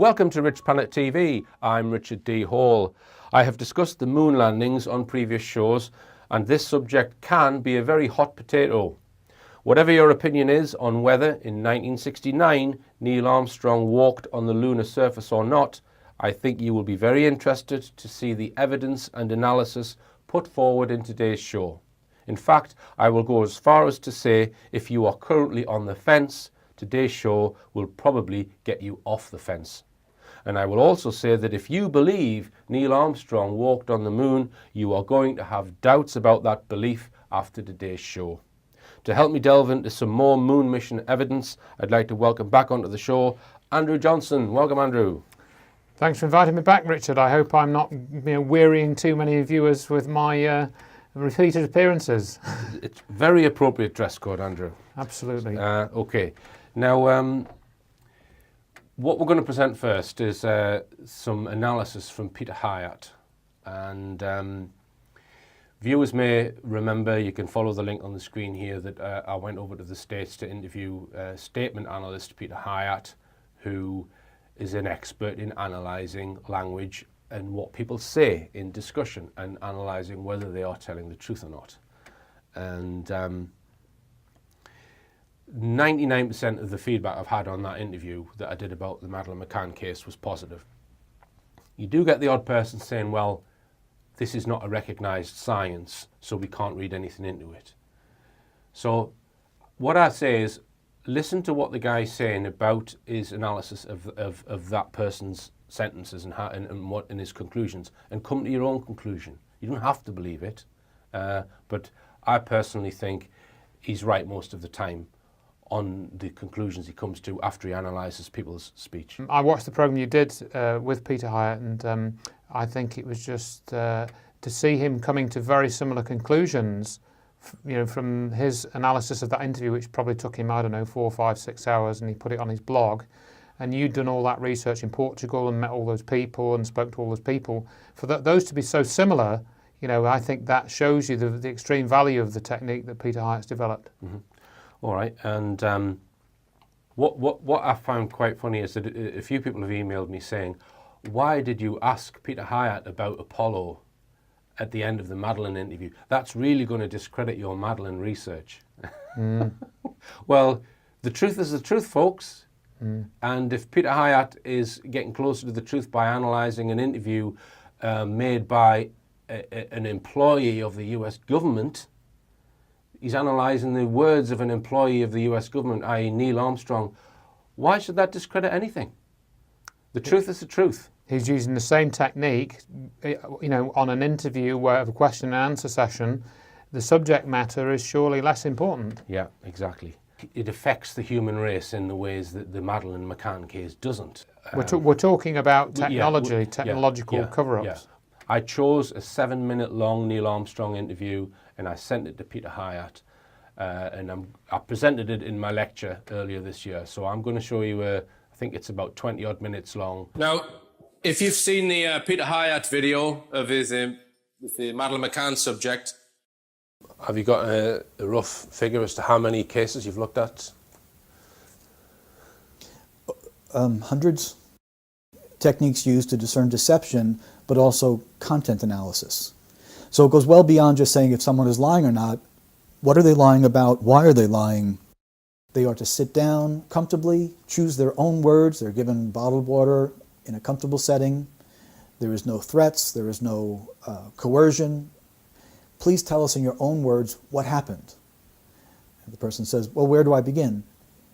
Welcome to Rich Planet TV. I'm Richard D. Hall. I have discussed the moon landings on previous shows, and this subject can be a very hot potato. Whatever your opinion is on whether in 1969 Neil Armstrong walked on the lunar surface or not, I think you will be very interested to see the evidence and analysis put forward in today's show. In fact, I will go as far as to say if you are currently on the fence, today's show will probably get you off the fence. And I will also say that if you believe Neil Armstrong walked on the moon, you are going to have doubts about that belief after today's show. To help me delve into some more moon mission evidence, I'd like to welcome back onto the show Andrew Johnson. Welcome, Andrew. Thanks for inviting me back, Richard. I hope I'm not wearying too many viewers with my repeated appearances. It's very appropriate dress code, Andrew. Absolutely. Okay. Now, what we're going to present first is some analysis from Peter Hyatt. And viewers may remember, you can follow the link on the screen here, that I went over to the States to interview statement analyst Peter Hyatt, who is an expert in analysing language and what people say in discussion and analysing whether they are telling the truth or not. And 99% of the feedback I've had on that interview that I did about the Madeleine McCann case was positive. You do get the odd person saying, well, this is not a recognised science, so we can't read anything into it. So what I say is, listen to what the guy's saying about his analysis of that person's sentences and what in his conclusions, and come to your own conclusion. You don't have to believe it, but I personally think he's right most of the time on the conclusions he comes to after he analyses people's speech. I watched the programme you did with Peter Hyatt, and I think it was just to see him coming to very similar conclusions, from his analysis of that interview, which probably took him, 4, 5, 6 hours, and he put it on his blog. And you'd done all that research in Portugal and met all those people and spoke to all those people. For those to be so similar, I think that shows you the extreme value of the technique that Peter Hyatt's developed. Mm-hmm. All right, and what I found quite funny is that a few people have emailed me saying, why did you ask Peter Hyatt about Apollo at the end of the Madeleine interview? That's really going to discredit your Madeleine research. Mm. Well, the truth is the truth, folks. Mm. And if Peter Hyatt is getting closer to the truth by analysing an interview made by an employee of the US government, he's analysing the words of an employee of the US government, i.e. Neil Armstrong, why should that discredit anything? The truth is the truth. He's using the same technique, on an interview where of a question and answer session, the subject matter is surely less important. Yeah, exactly. It affects the human race in the ways that the Madeleine McCann case doesn't. We're talking about technology, technological cover-ups. Yeah. I chose a 7-minute long Neil Armstrong interview and I sent it to Peter Hyatt. And I presented it in my lecture earlier this year. So I'm going to show you I think it's about 20 odd minutes long. Now, if you've seen the Peter Hyatt video of his with the Madeleine McCann subject, have you got a rough figure as to how many cases you've looked at? Hundreds. Techniques used to discern deception, but also content analysis. So it goes well beyond just saying if someone is lying or not. What are they lying about? Why are they lying? They are to sit down comfortably, choose their own words. They're given bottled water in a comfortable setting. There is no threats. There is no coercion. Please tell us in your own words what happened. And the person says, well, where do I begin?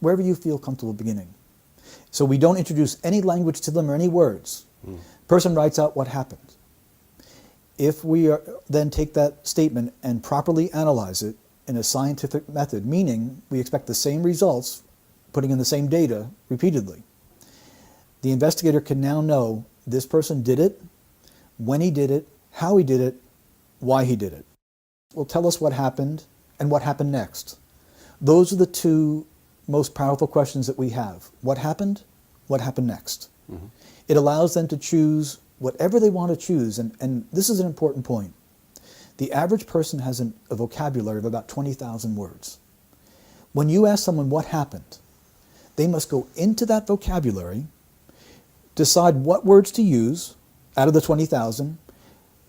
Wherever you feel comfortable beginning. So we don't introduce any language to them or any words. Person writes out what happened. If we then take that statement and properly analyze it in a scientific method, meaning we expect the same results, putting in the same data repeatedly, the investigator can now know this person did it, when he did it, how he did it, why he did it. Will tell us what happened and what happened next. Those are the two most powerful questions that we have. What happened next? Mm-hmm. It allows them to choose whatever they want to choose, and this is an important point. The average person has a vocabulary of about 20,000 words. When you ask someone what happened, they must go into that vocabulary, decide what words to use out of the 20,000,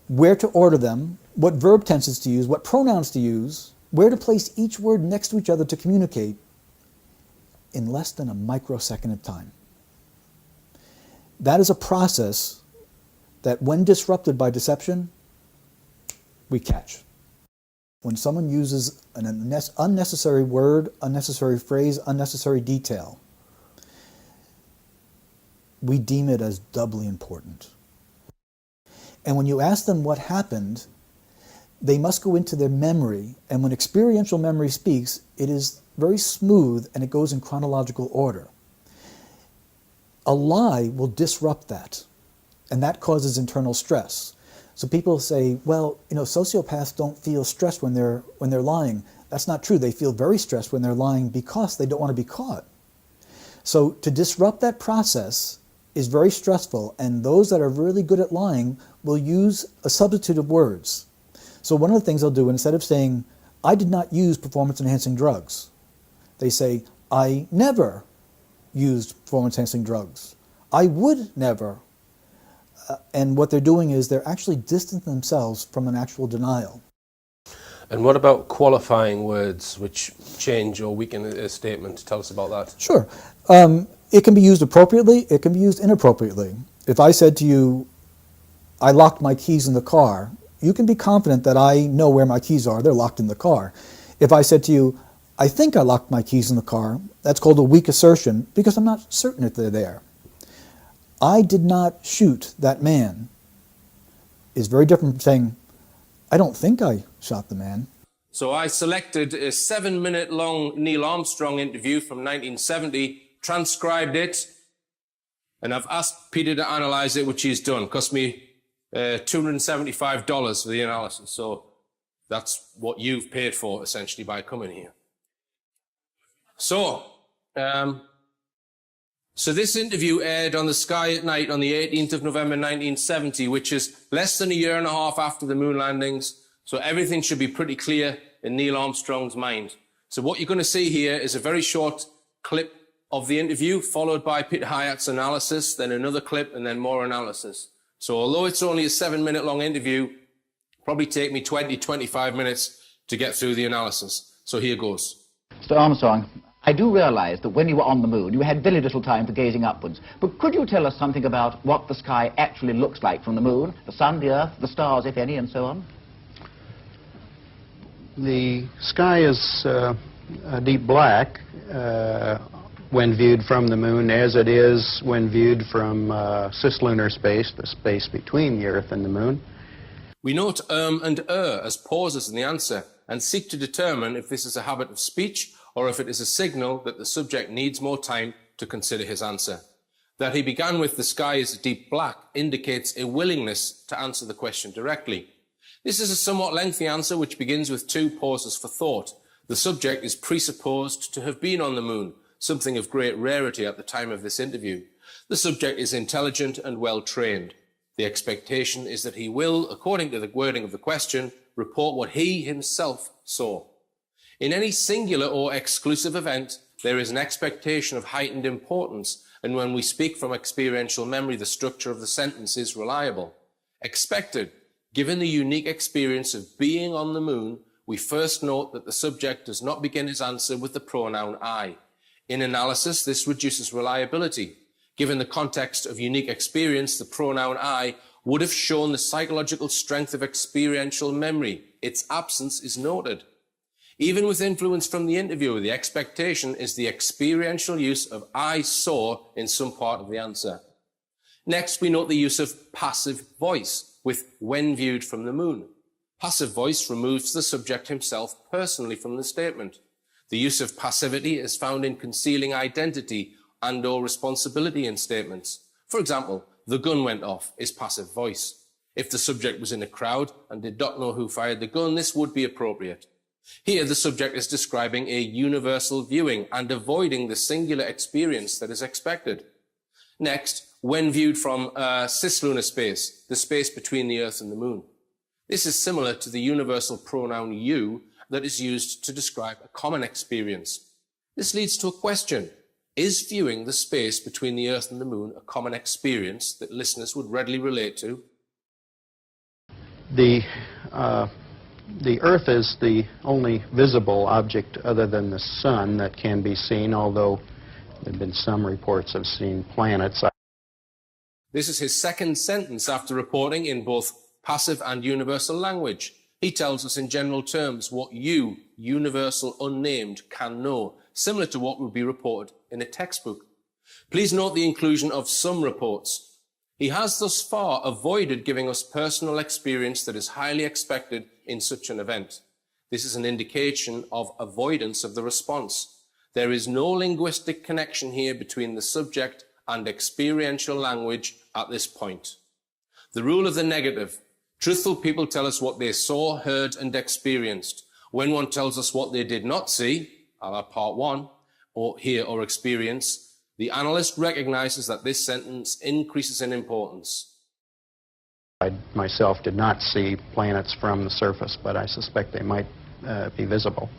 where to order them, what verb tenses to use, what pronouns to use, where to place each word next to each other to communicate in less than a microsecond of time. That is a process that, when disrupted by deception, we catch. When someone uses an unnecessary word, unnecessary phrase, unnecessary detail, we deem it as doubly important. And when you ask them what happened, they must go into their memory, and when experiential memory speaks, it is very smooth and it goes in chronological order. A lie will disrupt that, and that causes internal stress. So people say, well, sociopaths don't feel stressed when they're lying. That's not true. They feel very stressed when they're lying because they don't want to be caught. So to disrupt that process is very stressful, and those that are really good at lying will use a substitute of words. So one of the things they'll do, instead of saying, I did not use performance-enhancing drugs, they say, I never used performance-enhancing drugs. I would never. And what they're doing is they're actually distancing themselves from an actual denial. And what about qualifying words which change or weaken a statement? Tell us about that. Sure. It can be used appropriately, it can be used inappropriately. If I said to you, I locked my keys in the car, you can be confident that I know where my keys are. They're locked in the car. If I said to you, I think I locked my keys in the car, that's called a weak assertion because I'm not certain if they're there. I did not shoot that man is very different from saying, I don't think I shot the man. So I selected a 7-minute long Neil Armstrong interview from 1970, transcribed it, and I've asked Peter to analyze it, which he's done. Cost me $275 for the analysis. So that's what you've paid for, essentially, by coming here. So this interview aired on the Sky at Night on the 18th of November 1970, which is less than a year and a half after the moon landings. So everything should be pretty clear in Neil Armstrong's mind. So what you're going to see here is a very short clip of the interview, followed by Peter Hyatt's analysis, then another clip, and then more analysis. So although it's only a 7-minute long interview, probably take me 20, 25 minutes to get through the analysis. So here goes. Mr. Armstrong, I do realize that when you were on the moon, you had very little time for gazing upwards. But could you tell us something about what the sky actually looks like from the moon, the sun, the earth, the stars, if any, and so on? The sky is a deep black when viewed from the moon, as it is when viewed from cislunar space, the space between the Earth and the moon. We note and as pauses in the answer and seek to determine if this is a habit of speech or if it is a signal that the subject needs more time to consider his answer. That he began with the sky is deep black indicates a willingness to answer the question directly. This is a somewhat lengthy answer which begins with 2 pauses for thought. The subject is presupposed to have been on the moon, something of great rarity at the time of this interview. The subject is intelligent and well trained. The expectation is that he will, according to the wording of the question, report what he himself saw. In any singular or exclusive event, there is an expectation of heightened importance, and when we speak from experiential memory, the structure of the sentence is reliable. Expected. Given the unique experience of being on the moon, we first note that the subject does not begin his answer with the pronoun I. In analysis, this reduces reliability. Given the context of unique experience, the pronoun I would have shown the psychological strength of experiential memory. Its absence is noted. Even with influence from the interviewer, the expectation is the experiential use of I saw in some part of the answer. Next, we note the use of passive voice with when viewed from the moon. Passive voice removes the subject himself personally from the statement. The use of passivity is found in concealing identity and/or responsibility in statements. For example, the gun went off is passive voice. If the subject was in a crowd and did not know who fired the gun, this would be appropriate. Here, the subject is describing a universal viewing and avoiding the singular experience that is expected. Next, when viewed from cislunar space, the space between the Earth and the Moon. This is similar to the universal pronoun you that is used to describe a common experience. This leads to a question. Is viewing the space between the Earth and the Moon a common experience that listeners would readily relate to? The Earth is the only visible object other than the Sun that can be seen, although there have been some reports of seeing planets. This is his second sentence after reporting in both passive and universal language. He tells us in general terms what you, universal unnamed, can know, similar to what would be reported in a textbook. Please note the inclusion of some reports. He has thus far avoided giving us personal experience that is highly expected in such an event. This is an indication of avoidance of the response. There is no linguistic connection here between the subject and experiential language at this point. The rule of the negative. Truthful people tell us what they saw, heard, and experienced. When one tells us what they did not see, a la part 1, or hear or experience, the analyst recognizes that this sentence increases in importance. I myself did not see planets from the surface, but I suspect they might be visible.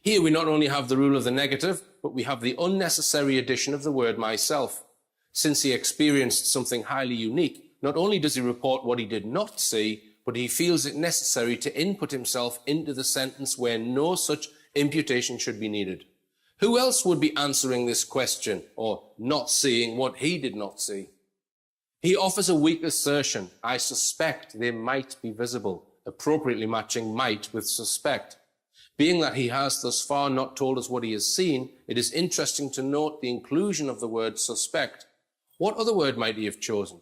Here we not only have the rule of the negative, but we have the unnecessary addition of the word myself. Since he experienced something highly unique, not only does he report what he did not see, but he feels it necessary to input himself into the sentence where no such imputation should be needed. Who else would be answering this question, or not seeing what he did not see? He offers a weak assertion, I suspect they might be visible, appropriately matching might with suspect. Being that he has thus far not told us what he has seen, it is interesting to note the inclusion of the word suspect. What other word might he have chosen?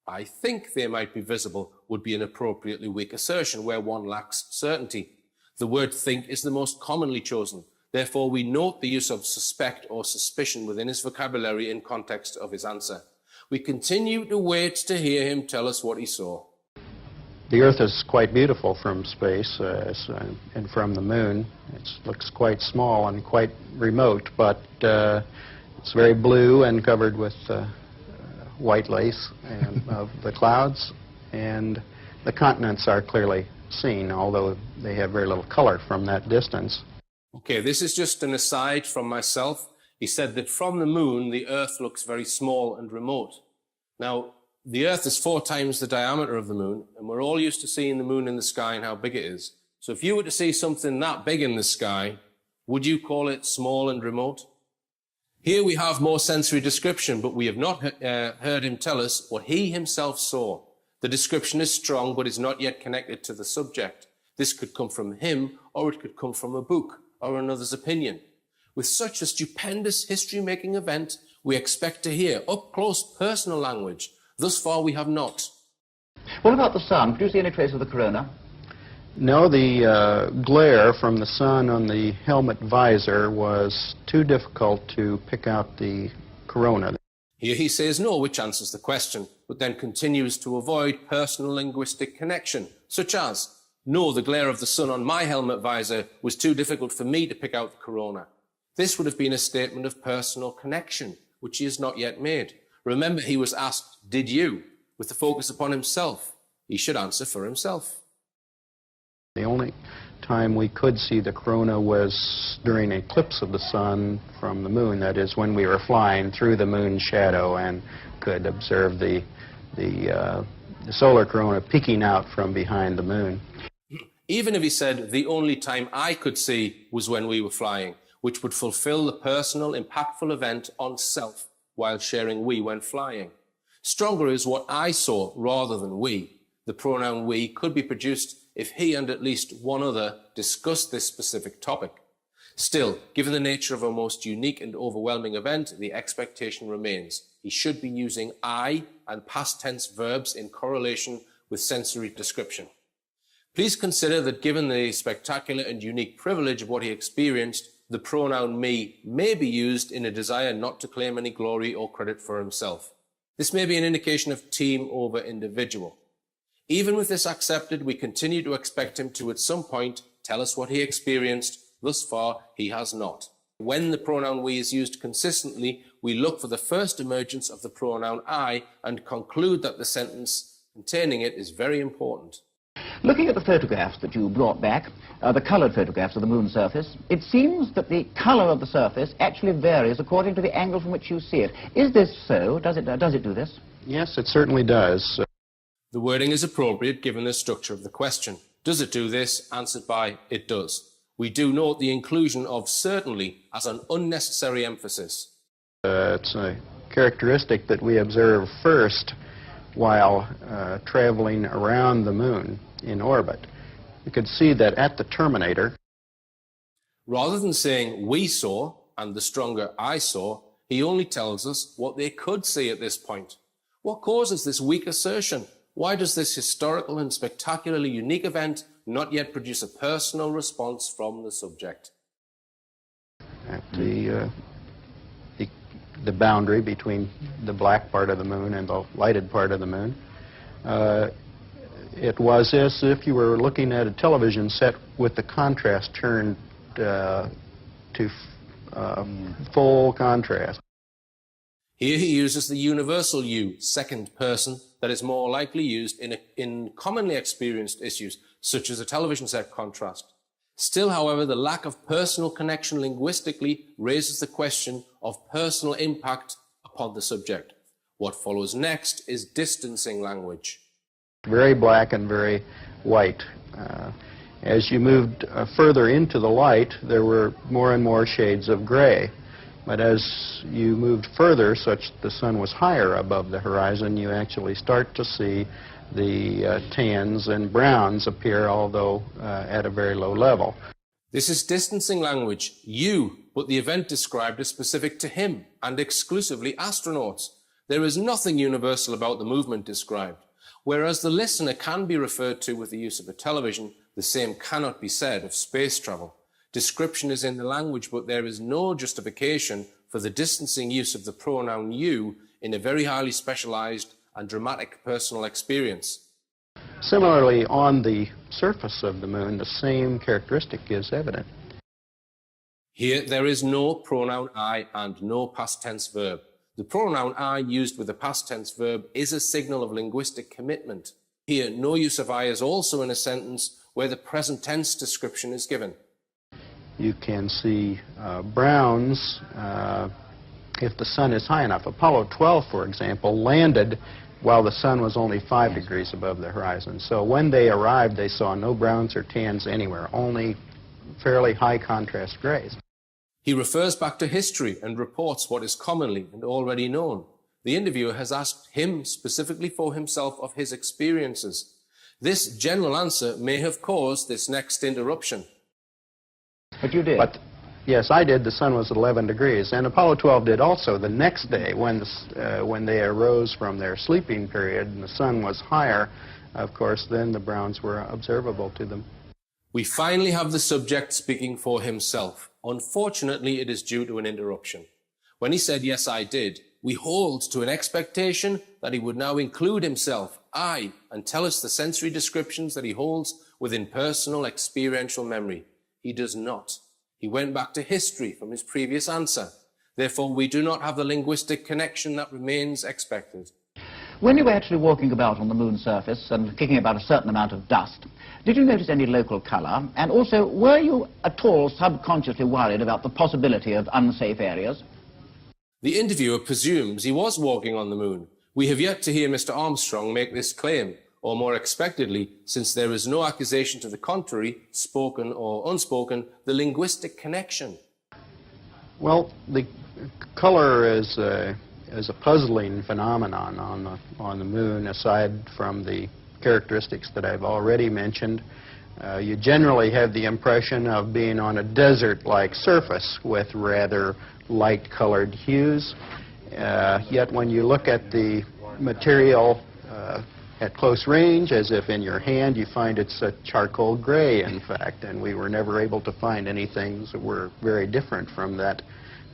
I think they might be visible would be an appropriately weak assertion where one lacks certainty. The word think is the most commonly chosen. Therefore, we note the use of suspect or suspicion within his vocabulary in context of his answer. We continue to wait to hear him tell us what he saw. The Earth is quite beautiful from space and from the Moon. It looks quite small and quite remote, but it's very blue and covered with white lace and of the clouds, and the continents are clearly seen, although they have very little color from that distance. Okay, this is just an aside from myself. He said that from the Moon, the Earth looks very small and remote. Now, the Earth is 4 times the diameter of the Moon, and we're all used to seeing the Moon in the sky and how big it is. So if you were to see something that big in the sky, would you call it small and remote? Here we have more sensory description, but we have not heard him tell us what he himself saw. The description is strong, but is not yet connected to the subject. This could come from him, or it could come from a book, or another's opinion. With such a stupendous history-making event, we expect to hear up-close personal language. Thus far, we have not. What about the sun? Could you see any trace of the corona? No, the glare from the sun on the helmet visor was too difficult to pick out the corona. Here he says no, which answers the question, but then continues to avoid personal linguistic connection, such as, no, the glare of the sun on my helmet visor was too difficult for me to pick out the corona. This would have been a statement of personal connection, which he has not yet made. Remember, he was asked, did you? With the focus upon himself. He should answer for himself. The only time we could see the corona was during eclipse of the sun from the moon. That is, when we were flying through the moon's shadow and could observe the solar corona peeking out from behind the moon. Even if he said the only time I could see was when we were flying, which would fulfill the personal, impactful event on self while sharing we when flying. Stronger is what I saw rather than we. The pronoun we could be produced if he and at least one other discussed this specific topic. Still, given the nature of a most unique and overwhelming event, the expectation remains. He should be using I and past tense verbs in correlation with sensory description. Please consider that given the spectacular and unique privilege of what he experienced, the pronoun me may be used in a desire not to claim any glory or credit for himself. This may be an indication of team over individual. Even with this accepted, we continue to expect him to at some point tell us what he experienced. Thus far, he has not. When the pronoun we is used consistently, we look for the first emergence of the pronoun I and conclude that the sentence containing it is very important. Looking at the photographs that you brought back, the coloured photographs of the moon's surface, it seems that the colour of the surface actually varies according to the angle from which you see it. Is this so? Does it do this? Yes, it certainly does. The wording is appropriate given the structure of the question. Does it do this? Answered by it does. We do note the inclusion of certainly as an unnecessary emphasis. It's a characteristic that we observe first while traveling around the moon in orbit. You could see that at the terminator. Rather than saying we saw and the stronger I saw, he only tells us what they could see at this point. What causes this weak assertion? Why does this historical and spectacularly unique event not yet produce a personal response from the subject? At the boundary between the black part of the moon and the lighted part of the moon, it was as if you were looking at a television set with the contrast turned to full contrast. Here he uses the universal you, second person, that is more likely used in commonly experienced issues, such as a television set contrast. Still, however, the lack of personal connection linguistically raises the question of personal impact upon the subject. What follows next is distancing language. Very black and very white. As you moved further into the light, there were more and more shades of gray. But as you moved further, such the sun was higher above the horizon, you actually start to see the tans and browns appear, although at a very low level. This is distancing language, you, but the event described is specific to him and exclusively astronauts. There is nothing universal about the movement described. Whereas the listener can be referred to with the use of a television, the same cannot be said of space travel. Description is in the language, but there is no justification for the distancing use of the pronoun you in a very highly specialized and dramatic personal experience. Similarly, on the surface of the moon, the same characteristic is evident. Here, there is no pronoun I and no past tense verb. The pronoun I used with the past tense verb is a signal of linguistic commitment. Here, no use of I is also in a sentence where the present tense description is given. You can see browns if the sun is high enough. Apollo 12, for example, landed while the sun was only 5 degrees above the horizon. So when they arrived, they saw no browns or tans anywhere, only fairly high contrast grays. He refers back to history and reports what is commonly and already known. The interviewer has asked him specifically for himself of his experiences. This general answer may have caused this next interruption. But you did. But yes, I did. The sun was at 11 degrees. And Apollo 12 did also the next day when they arose from their sleeping period and the sun was higher. Of course, then the browns were observable to them. We finally have the subject speaking for himself. Unfortunately, it is due to an interruption. When he said, yes, I did, we hold to an expectation that he would now include himself, I, and tell us the sensory descriptions that he holds within personal experiential memory. He does not. He went back to history from his previous answer. Therefore, we do not have the linguistic connection that remains expected. When you were actually walking about on the moon's surface and kicking about a certain amount of dust, did you notice any local colour? And also, were you at all subconsciously worried about the possibility of unsafe areas? The interviewer presumes he was walking on the moon. We have yet to hear Mr. Armstrong make this claim, or more expectedly, since there is no accusation to the contrary, spoken or unspoken, the linguistic connection. Well, the color is a puzzling phenomenon on the moon, aside from the characteristics that I've already mentioned. You generally have the impression of being on a desert-like surface with rather light-colored hues. Yet when you look at the material at close range, as if in your hand, you find it's a charcoal gray, in fact, and we were never able to find anything that were very different from that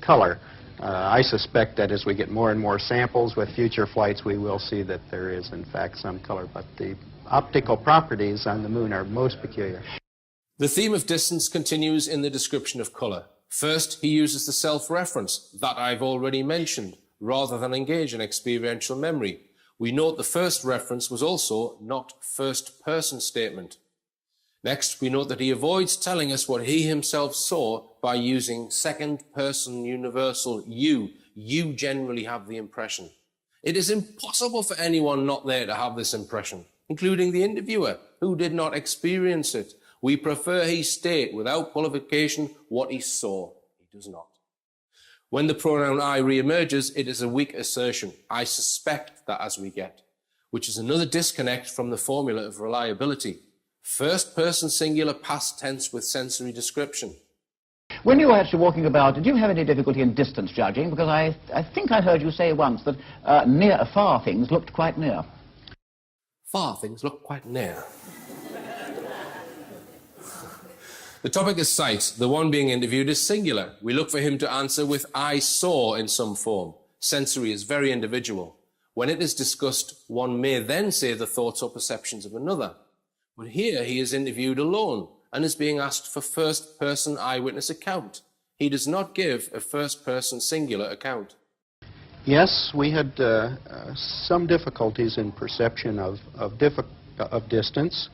color. I suspect that as we get more and more samples with future flights, we will see that there is, in fact, some color, but the optical properties on the moon are most peculiar. The theme of distance continues in the description of color. First, he uses the self-reference that I've already mentioned, rather than engage in experiential memory. We note the first reference was also not first-person statement. Next, we note that he avoids telling us what he himself saw by using second-person universal you. You generally have the impression. It is impossible for anyone not there to have this impression, including the interviewer, who did not experience it. We prefer he state without qualification what he saw. He does not. When the pronoun I re-emerges, it is a weak assertion. I suspect that as we get, which is another disconnect from the formula of reliability. First person singular past tense with sensory description. When you were actually walking about, did you have any difficulty in distance judging? Because I think I heard you say once that far things looked quite near. Far things look quite near. The topic is sight. The one being interviewed is singular. We look for him to answer with I saw in some form. Sensory is very individual. When it is discussed, one may then say the thoughts or perceptions of another. But here he is interviewed alone and is being asked for first-person eyewitness account. He does not give a first-person singular account. Yes, we had some difficulties in perception of distance.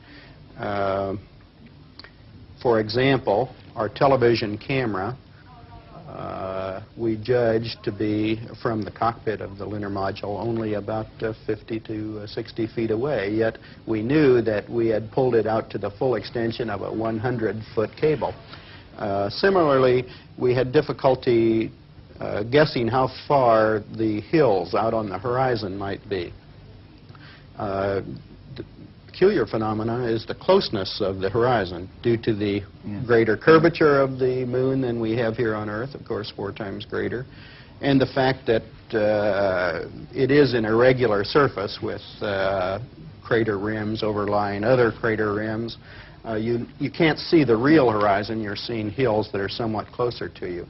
For example, our television camera, we judged to be from the cockpit of the lunar module only about 50 to 60 feet away, yet we knew that we had pulled it out to the full extension of a 100-foot cable. Similarly, we had difficulty guessing how far the hills out on the horizon might be. Peculiar phenomena is the closeness of the horizon due to the greater curvature of the moon than we have here on Earth, of course 4 times greater, and the fact that it is an irregular surface with crater rims overlying other crater rims. You can't see the real horizon. You're seeing hills that are somewhat closer to you.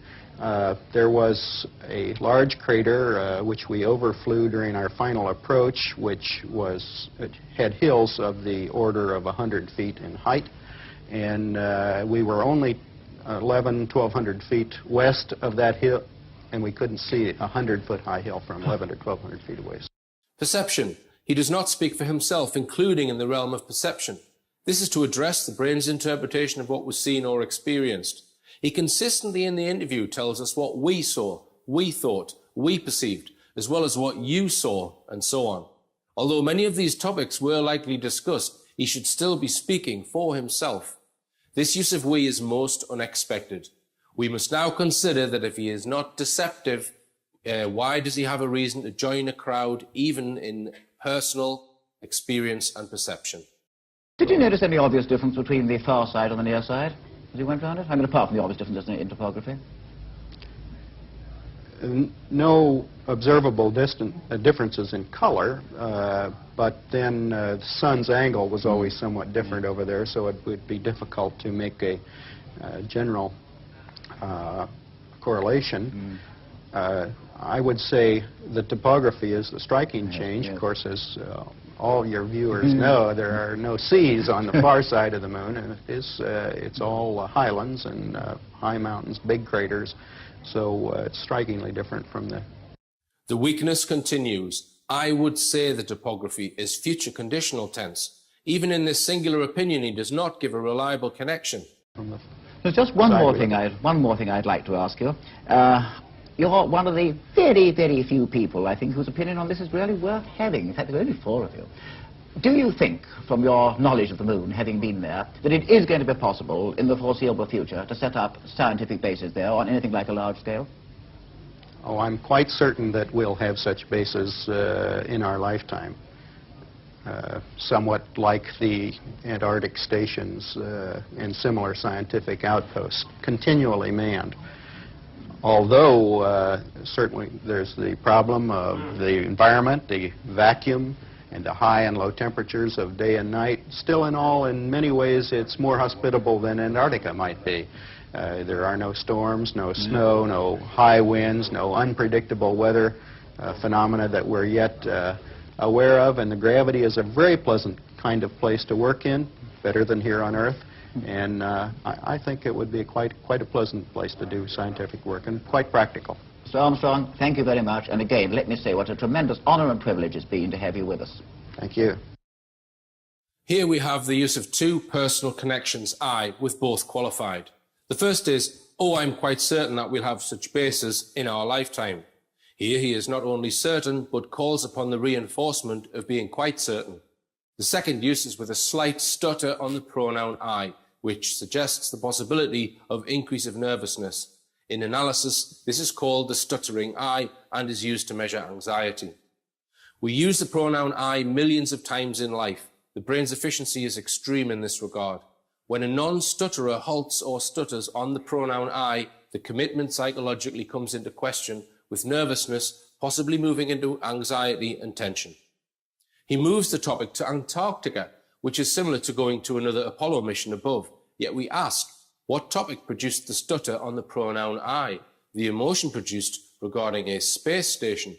There was a large crater which we overflew during our final approach, which had hills of the order of 100 feet in height, and we were only 1,100 feet west of that hill, and we couldn't see a 100-foot high hill from 1,100 to 1,200 feet away. Perception. He does not speak for himself, including in the realm of perception. This is to address the brain's interpretation of what was seen or experienced. He consistently in the interview tells us what we saw, we thought, we perceived, as well as what you saw, and so on. Although many of these topics were likely discussed, he should still be speaking for himself. This use of we is most unexpected. We must now consider that if he is not deceptive, why does he have a reason to join a crowd, even in personal experience and perception? Did you notice any obvious difference between the far side and the near side as you went around it? I mean, apart from the obvious differences in topography. No observable differences in color, but then the sun's angle was always somewhat different over there, so it would be difficult to make a general correlation. I would say the topography is the striking change. Of course, as all your viewers know, there are no seas on the far side of the moon, and it's all highlands and high mountains, big craters, so it's strikingly different from the... The weakness continues. I would say the topography is future conditional tense. Even in this singular opinion, he does not give a reliable connection. There's just one more thing I'd like to ask you. You're one of the very, very few people, I think, whose opinion on this is really worth having. In fact, there are only 4 of you. Do you think, from your knowledge of the moon, having been there, that it is going to be possible in the foreseeable future to set up scientific bases there on anything like a large scale? Oh, I'm quite certain that we'll have such bases in our lifetime. Somewhat like the Antarctic stations and similar scientific outposts, continually manned. Although certainly there's the problem of the environment, the vacuum, and the high and low temperatures of day and night. Still in all, in many ways, it's more hospitable than Antarctica might be. There are no storms, no snow, no high winds, no unpredictable weather phenomena that we're yet aware of, and the gravity is a very pleasant kind of place to work in, better than here on Earth. And I think it would be quite a pleasant place to do scientific work, and quite practical. Mr. Armstrong, thank you very much. And again, let me say what a tremendous honour and privilege it's been to have you with us. Thank you. Here we have the use of two personal connections, I, with both qualified. The first is, oh, I'm quite certain that we'll have such bases in our lifetime. Here he is not only certain, but calls upon the reinforcement of being quite certain. The second use is with a slight stutter on the pronoun I, which suggests the possibility of increase of nervousness. In analysis, this is called the stuttering I and is used to measure anxiety. We use the pronoun I millions of times in life. The brain's efficiency is extreme in this regard. When a non-stutterer halts or stutters on the pronoun I, the commitment psychologically comes into question, with nervousness possibly moving into anxiety and tension. He moves the topic to Antarctica, which is similar to going to another Apollo mission above. Yet we ask, what topic produced the stutter on the pronoun I, the emotion produced regarding a space station?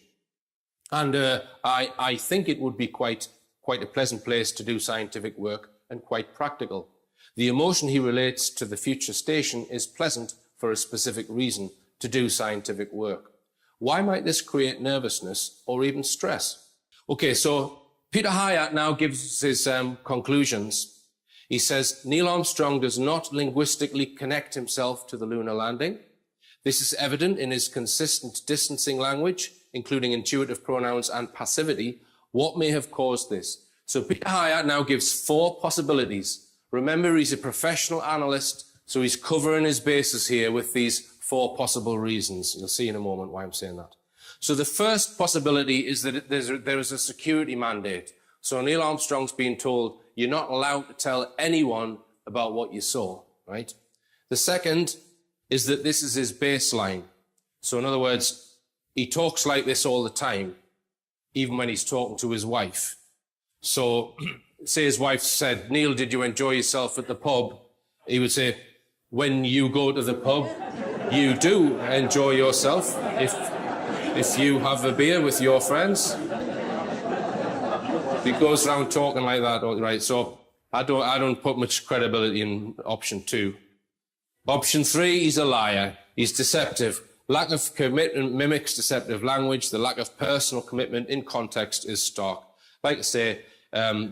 And I think it would be quite a pleasant place to do scientific work and quite practical. The emotion he relates to the future station is pleasant for a specific reason, to do scientific work. Why might this create nervousness or even stress? Okay, so Peter Hyatt now gives his conclusions. He says, Neil Armstrong does not linguistically connect himself to the lunar landing. This is evident in his consistent distancing language, including intuitive pronouns and passivity. What may have caused this? So Peter Hyatt now gives 4 possibilities. Remember, he's a professional analyst, so he's covering his bases here with these 4 possible reasons. You'll see in a moment why I'm saying that. So the first possibility is that there is a security mandate. So Neil Armstrong's been told, you're not allowed to tell anyone about what you saw, right? The second is that this is his baseline. So in other words, he talks like this all the time, even when he's talking to his wife. So say his wife said, Neil, did you enjoy yourself at the pub? He would say, when you go to the pub, you do enjoy yourself if you have a beer with your friends. He goes around talking like that, right? So I don't put much credibility in option 2. Option 3, he's a liar. He's deceptive. Lack of commitment mimics deceptive language. The lack of personal commitment in context is stark. Like I say,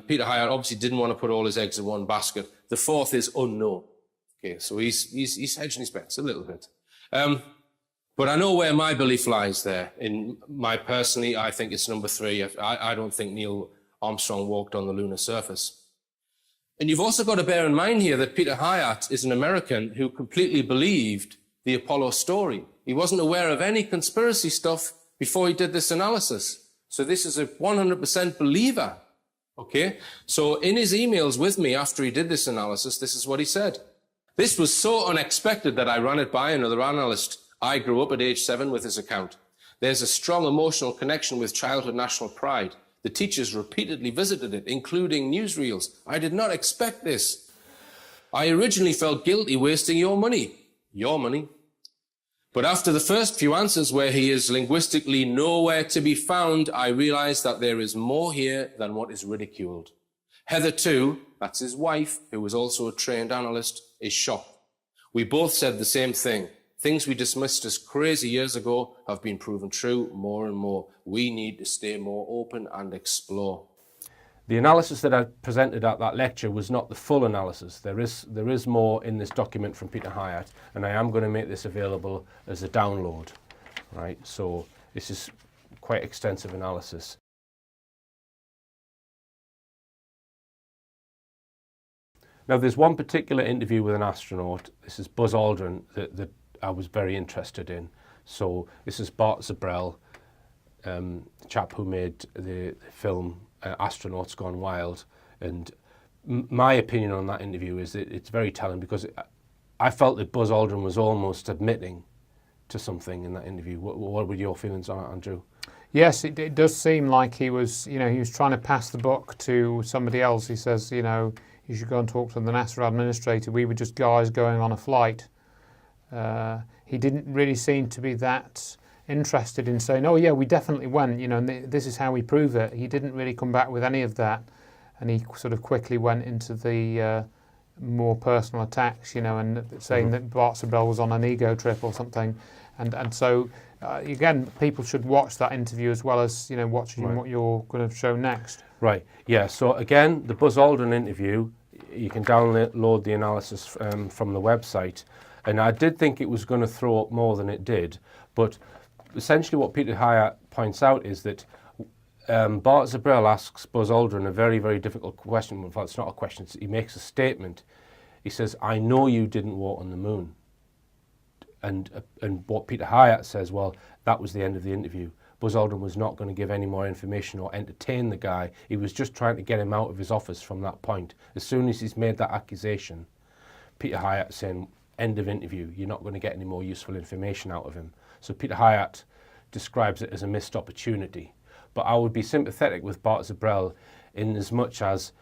Peter Hyatt obviously didn't want to put all his eggs in one basket. The 4th is unknown. Okay, so he's hedging his bets a little bit. But I know where my belief lies there. Personally, I think it's number 3. I don't think Neil Armstrong walked on the lunar surface. And you've also got to bear in mind here that Peter Hyatt is an American who completely believed the Apollo story. He wasn't aware of any conspiracy stuff before he did this analysis. So this is a 100% believer. Okay? So in his emails with me after he did this analysis, this is what he said. This was so unexpected that I ran it by another analyst. I grew up at age 7 with his account. There's a strong emotional connection with childhood national pride. The teachers repeatedly visited it, including newsreels. I did not expect this. I originally felt guilty wasting your money. Your money. But after the first few answers where he is linguistically nowhere to be found, I realized that there is more here than what is ridiculed. Heather too, that's his wife, who was also a trained analyst, is shocked. We both said the same thing. Things we dismissed as crazy years ago have been proven true more and more. We need to stay more open and explore. The analysis that I presented at that lecture was not the full analysis. There is more in this document from Peter Hyatt, and I am going to make this available as a download, right? So this is quite extensive analysis. Now, there's one particular interview with an astronaut. This is Buzz Aldrin that I was very interested in. So this is Bart Zabrell, the chap who made the film Astronauts Gone Wild. And my opinion on that interview is that it's very telling, because I felt that Buzz Aldrin was almost admitting to something in that interview. What were your feelings on it, Andrew? Yes, it does seem like he was trying to pass the buck to somebody else. He says, you should go and talk to the NASA administrator. We were just guys going on a flight. He didn't really seem to be that interested in saying, oh yeah, we definitely went, and this is how we prove it. He didn't really come back with any of that, and he sort of quickly went into the more personal attacks, and saying that Bart Zabrell was on an ego trip or something. And so, again, people should watch that interview as well as, watching what you're going to show next. Right, yeah. So again, the Buzz Aldrin interview, you can download the analysis from the website. And I did think it was going to throw up more than it did. But essentially what Peter Hyatt points out is that Bart Zabrell asks Buzz Aldrin a very, very difficult question. In fact, it's not a question. He makes a statement. He says, "I know you didn't walk on the moon." And what Peter Hyatt says, well, that was the end of the interview. Buzz Aldrin was not going to give any more information or entertain the guy. He was just trying to get him out of his office from that point. As soon as he's made that accusation, Peter Hyatt saying, end of interview, you're not going to get any more useful information out of him. So Peter Hyatt describes it as a missed opportunity. But I would be sympathetic with Bart Zabrell in as much as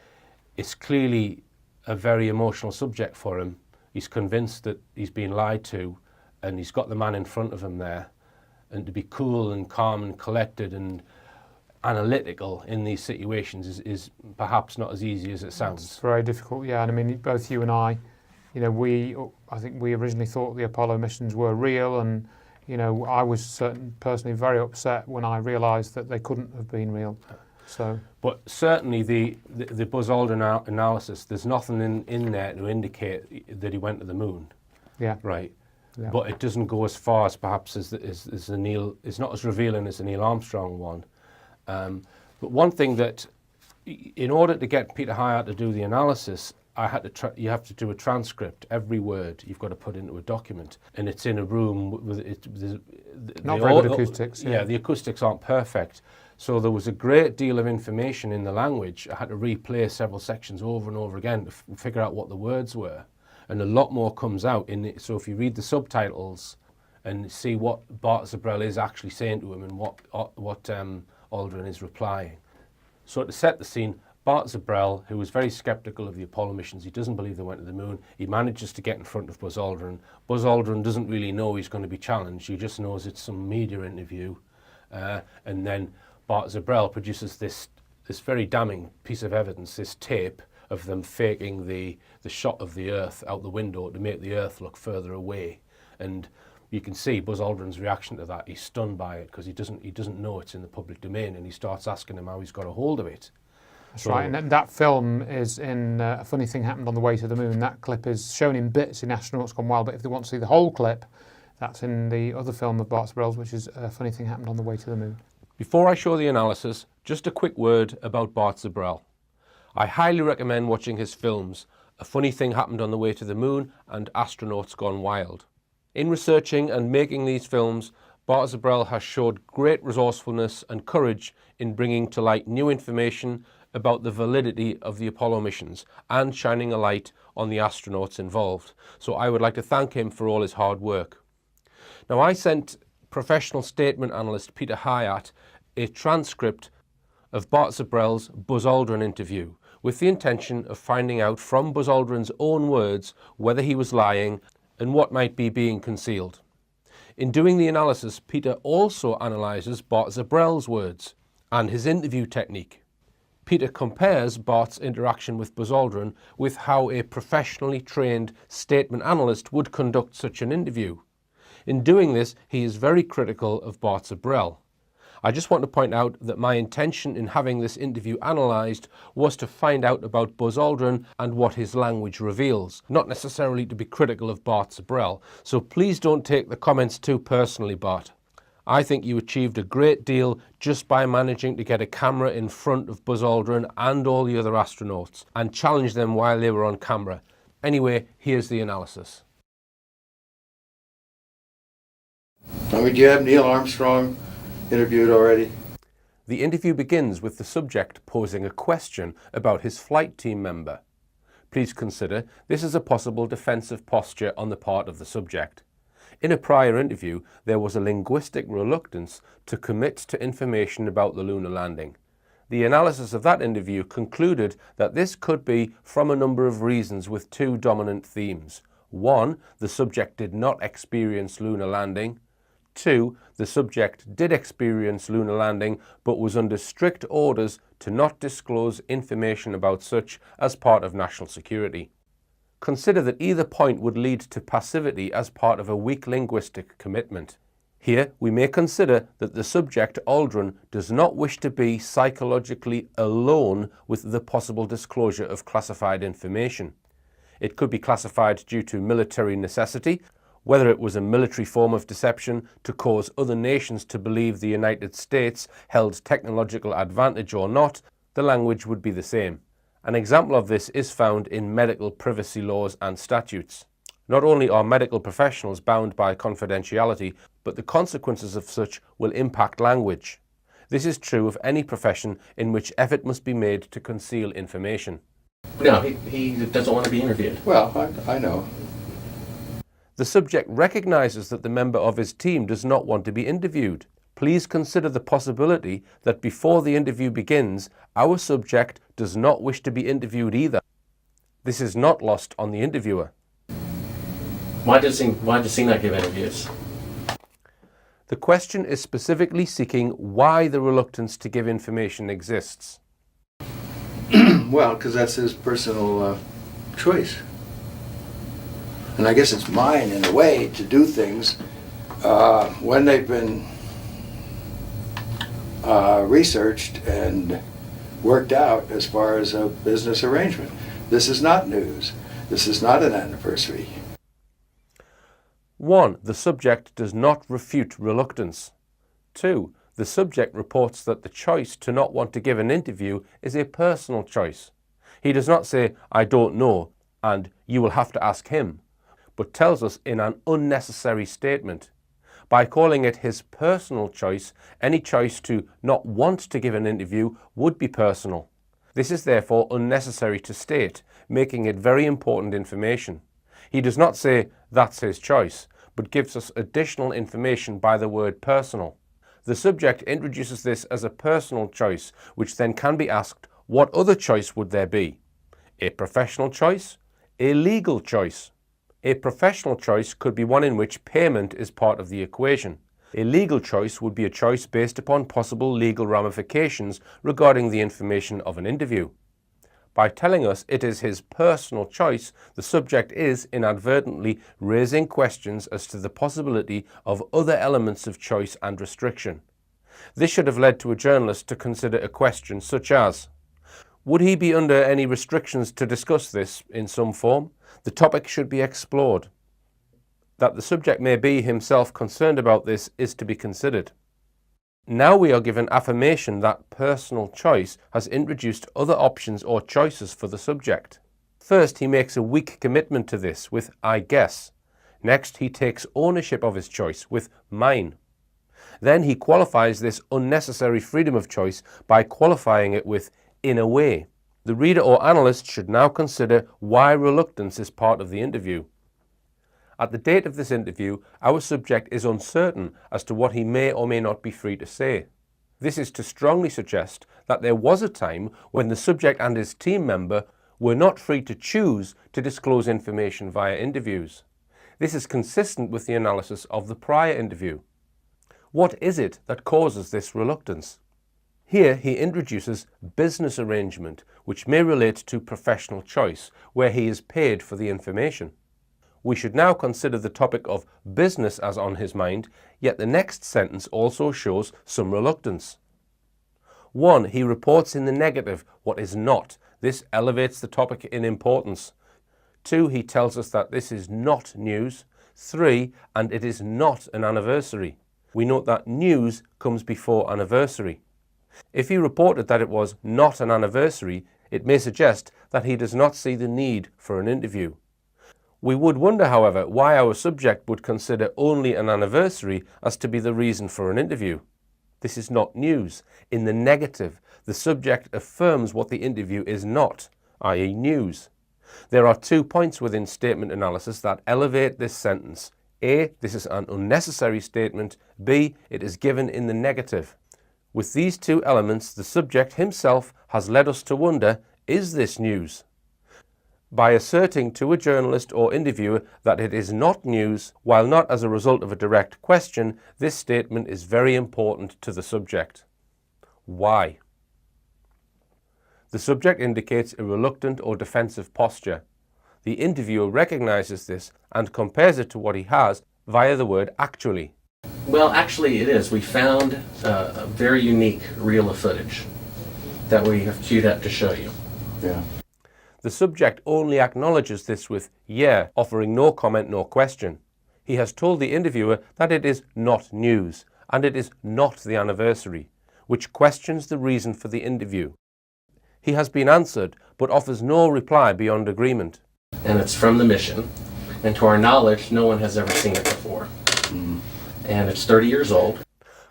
it's clearly a very emotional subject for him. He's convinced that he's been lied to, and he's got the man in front of him there. And to be cool and calm and collected and analytical in these situations is perhaps not as easy as it sounds. It's very difficult, yeah. And I mean, both you and I think we originally thought the Apollo missions were real, and I was personally very upset when I realised that they couldn't have been real. So, but certainly the Buzz Aldrin analysis, there's nothing in there to indicate that he went to the moon. Yeah. Right. Yeah. But it doesn't go as far as perhaps as the Neil. It's not as revealing as the Neil Armstrong one. But one thing that, in order to get Peter Hyatt to do the analysis, you have to do a transcript. Every word you've got to put into a document, and it's in a room with it. Not very good acoustics. Yeah, the acoustics aren't perfect. So there was a great deal of information in the language. I had to replay several sections over and over again to figure out what the words were. And a lot more comes out in it. So if you read the subtitles and see what Bart Zabrell is actually saying to him and what Aldrin is replying. So to set the scene, Bart Zabrell, who was very sceptical of the Apollo missions, he doesn't believe they went to the moon. He manages to get in front of Buzz Aldrin. Buzz Aldrin doesn't really know he's going to be challenged. He just knows it's some media interview. And then Bart Zabrell produces this very damning piece of evidence, this tape of them faking the shot of the Earth out the window to make the Earth look further away. And you can see Buzz Aldrin's reaction to that. He's stunned by it because he doesn't know it's in the public domain, and he starts asking him how he's got a hold of it. That's right, and that film is in A Funny Thing Happened on the Way to the Moon. That clip is shown in bits in Astronauts Gone Wild, but if they want to see the whole clip, that's in the other film of Bart Zabrell's, which is A Funny Thing Happened on the Way to the Moon. Before I show the analysis, just a quick word about Bart Zabrell. I highly recommend watching his films, A Funny Thing Happened on the Way to the Moon and Astronauts Gone Wild. In researching and making these films, Bart Zabrell has showed great resourcefulness and courage in bringing to light new information about the validity of the Apollo missions and shining a light on the astronauts involved. So I would like to thank him for all his hard work. Now, I sent professional statement analyst Peter Hyatt a transcript of Bart Zabrell's Buzz Aldrin interview with the intention of finding out from Buzz Aldrin's own words whether he was lying and what might be being concealed. In doing the analysis, Peter also analyses Bart Zabrell's words and his interview technique. Peter compares Bart's interaction with Buzz Aldrin with how a professionally trained statement analyst would conduct such an interview. In doing this, he is very critical of Bart Zabrell. I just want to point out that my intention in having this interview analysed was to find out about Buzz Aldrin and what his language reveals, not necessarily to be critical of Bart Zabrell. So please don't take the comments too personally, Bart. I think you achieved a great deal just by managing to get a camera in front of Buzz Aldrin and all the other astronauts and challenge them while they were on camera. Anyway, here's the analysis. Did you have Neil Armstrong interviewed already? The interview begins with the subject posing a question about his flight team member. Please consider this is a possible defensive posture on the part of the subject. In a prior interview, there was a linguistic reluctance to commit to information about the lunar landing. The analysis of that interview concluded that this could be from a number of reasons with two dominant themes. 1, the subject did not experience lunar landing. 2, the subject did experience lunar landing but was under strict orders to not disclose information about such as part of national security. Consider that either point would lead to passivity as part of a weak linguistic commitment. Here, we may consider that the subject, Aldrin, does not wish to be psychologically alone with the possible disclosure of classified information. It could be classified due to military necessity, whether it was a military form of deception to cause other nations to believe the United States held technological advantage or not, the language would be the same. An example of this is found in medical privacy laws and statutes. Not only are medical professionals bound by confidentiality, but the consequences of such will impact language. This is true of any profession in which effort must be made to conceal information. No, he doesn't want to be interviewed. Well, I know. The subject recognizes that the member of his team does not want to be interviewed. Please consider the possibility that before the interview begins, our subject does not wish to be interviewed either. This is not lost on the interviewer. Why does he not give interviews? The question is specifically seeking why the reluctance to give information exists. Well, because that's his personal choice. And I guess it's mine, in a way, to do things when they've been researched and worked out as far as a business arrangement. This is not news. This is not an anniversary. 1. The subject does not refute reluctance. 2. The subject reports that the choice to not want to give an interview is a personal choice. He does not say, "I don't know," and "you will have to ask him," but tells us in an unnecessary statement. By calling it his personal choice, any choice to not want to give an interview would be personal. This is therefore unnecessary to state, making it very important information. He does not say, "That's his choice," but gives us additional information by the word personal. The subject introduces this as a personal choice, which then can be asked, what other choice would there be? A professional choice? A legal choice? A professional choice could be one in which payment is part of the equation. A legal choice would be a choice based upon possible legal ramifications regarding the information of an interview. By telling us it is his personal choice, the subject is inadvertently raising questions as to the possibility of other elements of choice and restriction. This should have led to a journalist to consider a question such as, would he be under any restrictions to discuss this in some form? The topic should be explored. That the subject may be himself concerned about this is to be considered. Now we are given affirmation that personal choice has introduced other options or choices for the subject. First, he makes a weak commitment to this with "I guess." Next, he takes ownership of his choice with "mine." Then he qualifies this unnecessary freedom of choice by qualifying it with "in a way." The reader or analyst should now consider why reluctance is part of the interview. At the date of this interview, our subject is uncertain as to what he may or may not be free to say. This is to strongly suggest that there was a time when the subject and his team member were not free to choose to disclose information via interviews. This is consistent with the analysis of the prior interview. What is it that causes this reluctance? Here he introduces business arrangement, which may relate to professional choice, where he is paid for the information. We should now consider the topic of business as on his mind, yet the next sentence also shows some reluctance. 1. He reports in the negative what is not. This elevates the topic in importance. 2. He tells us that this is not news. 3. And it is not an anniversary. We note that news comes before anniversary. If he reported that it was not an anniversary, it may suggest that he does not see the need for an interview. We would wonder, however, why our subject would consider only an anniversary as to be the reason for an interview. This is not news. In the negative, the subject affirms what the interview is not, i.e. news. There are 2 points within statement analysis that elevate this sentence. A. This is an unnecessary statement. B. It is given in the negative. With these 2 elements, the subject himself has led us to wonder, is this news? By asserting to a journalist or interviewer that it is not news, while not as a result of a direct question, this statement is very important to the subject. Why? The subject indicates a reluctant or defensive posture. The interviewer recognizes this and compares it to what he has via the word actually. Well, actually it is. We found a very unique reel of footage that we have queued up to show you. Yeah. The subject only acknowledges this with yeah, offering no comment, no question. He has told the interviewer that it is not news, and it is not the anniversary, which questions the reason for the interview. He has been answered, but offers no reply beyond agreement. And it's from the mission, and to our knowledge, no one has ever seen it before. And it's 30 years old.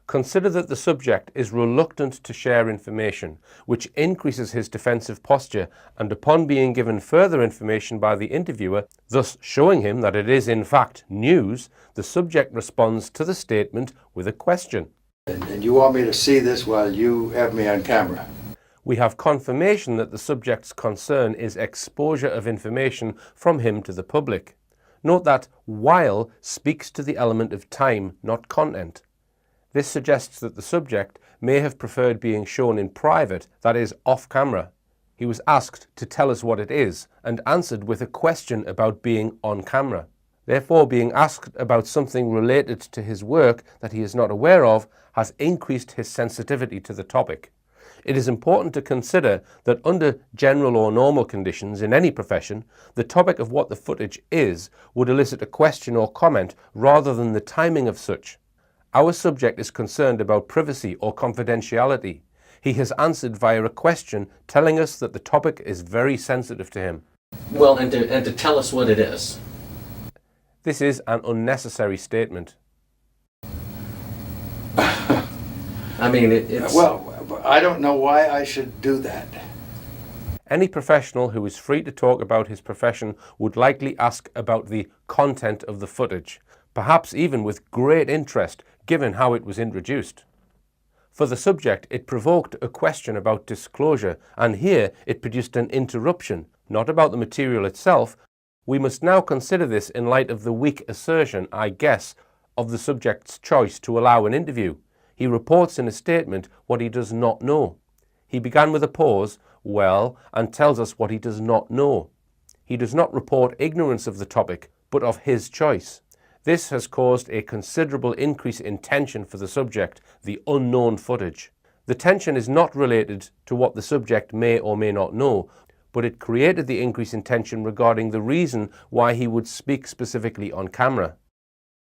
Consider that the subject is reluctant to share information, which increases his defensive posture, and upon being given further information by the interviewer, thus showing him that it is in fact news, the subject responds to the statement with a question. And you want me to see this while you have me on camera? We have confirmation that the subject's concern is exposure of information from him to the public. Note that while speaks to the element of time, not content. This suggests that the subject may have preferred being shown in private, that is, off camera. He was asked to tell us what it is and answered with a question about being on camera. Therefore, being asked about something related to his work that he is not aware of has increased his sensitivity to the topic. It is important to consider that under general or normal conditions in any profession, the topic of what the footage is would elicit a question or comment rather than the timing of such. Our subject is concerned about privacy or confidentiality. He has answered via a question telling us that the topic is very sensitive to him. Well, and to tell us what it is. This is an unnecessary statement. I mean, it's... Well, I don't know why I should do that. Any professional who is free to talk about his profession would likely ask about the content of the footage, perhaps even with great interest given how it was introduced. For the subject, it provoked a question about disclosure, and here it produced an interruption, not about the material itself. We must now consider this in light of the weak assertion, I guess, of the subject's choice to allow an interview. He reports in a statement what he does not know. He began with a pause, well, and tells us what he does not know. He does not report ignorance of the topic, but of his choice. This has caused a considerable increase in tension for the subject, the unknown footage. The tension is not related to what the subject may or may not know, but it created the increase in tension regarding the reason why he would speak specifically on camera.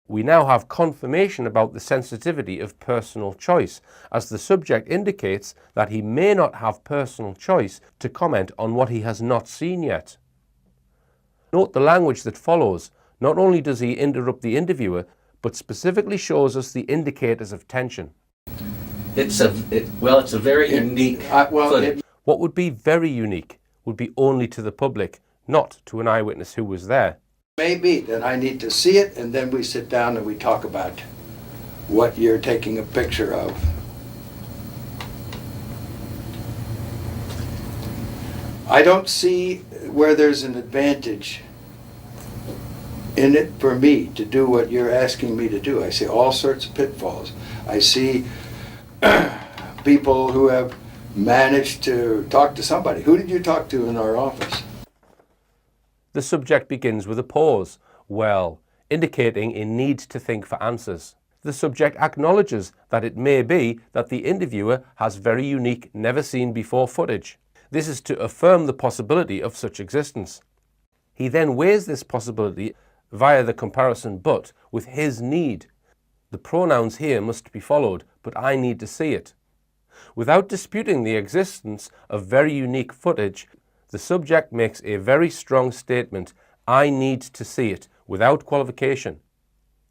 We now have confirmation about the sensitivity of personal choice, as the subject indicates that he may not have personal choice to comment on what he has not seen yet. Note the language that follows. Not only does he interrupt the interviewer, but specifically shows us the indicators of tension. It's a very unique footage. What would be very unique would be only to the public, not to an eyewitness who was there. Maybe then I need to see it, and then we sit down and we talk about what you're taking a picture of. I don't see where there's an advantage in it for me to do what you're asking me to do. I see all sorts of pitfalls. I see people who have managed to talk to somebody. Who did you talk to in our office? The subject begins with a pause, well, indicating a need to think for answers. The subject acknowledges that it may be that the interviewer has very unique, never-seen-before footage. This is to affirm the possibility of such existence. He then weighs this possibility via the comparison but with his need. The pronouns here must be followed, but I need to see it. Without disputing the existence of very unique footage, the subject makes a very strong statement, I need to see it, without qualification.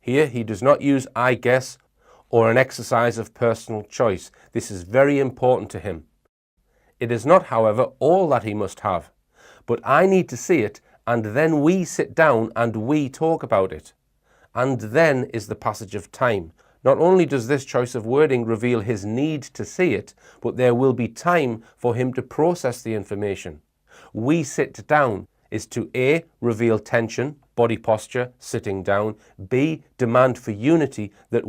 Here he does not use I guess or an exercise of personal choice. This is very important to him. It is not, however, all that he must have, but I need to see it, and then we sit down and we talk about it. And then is the passage of time. Not only does this choice of wording reveal his need to see it, but there will be time for him to process the information. We sit down is to A, reveal tension, body posture, sitting down, B, demand for unity, that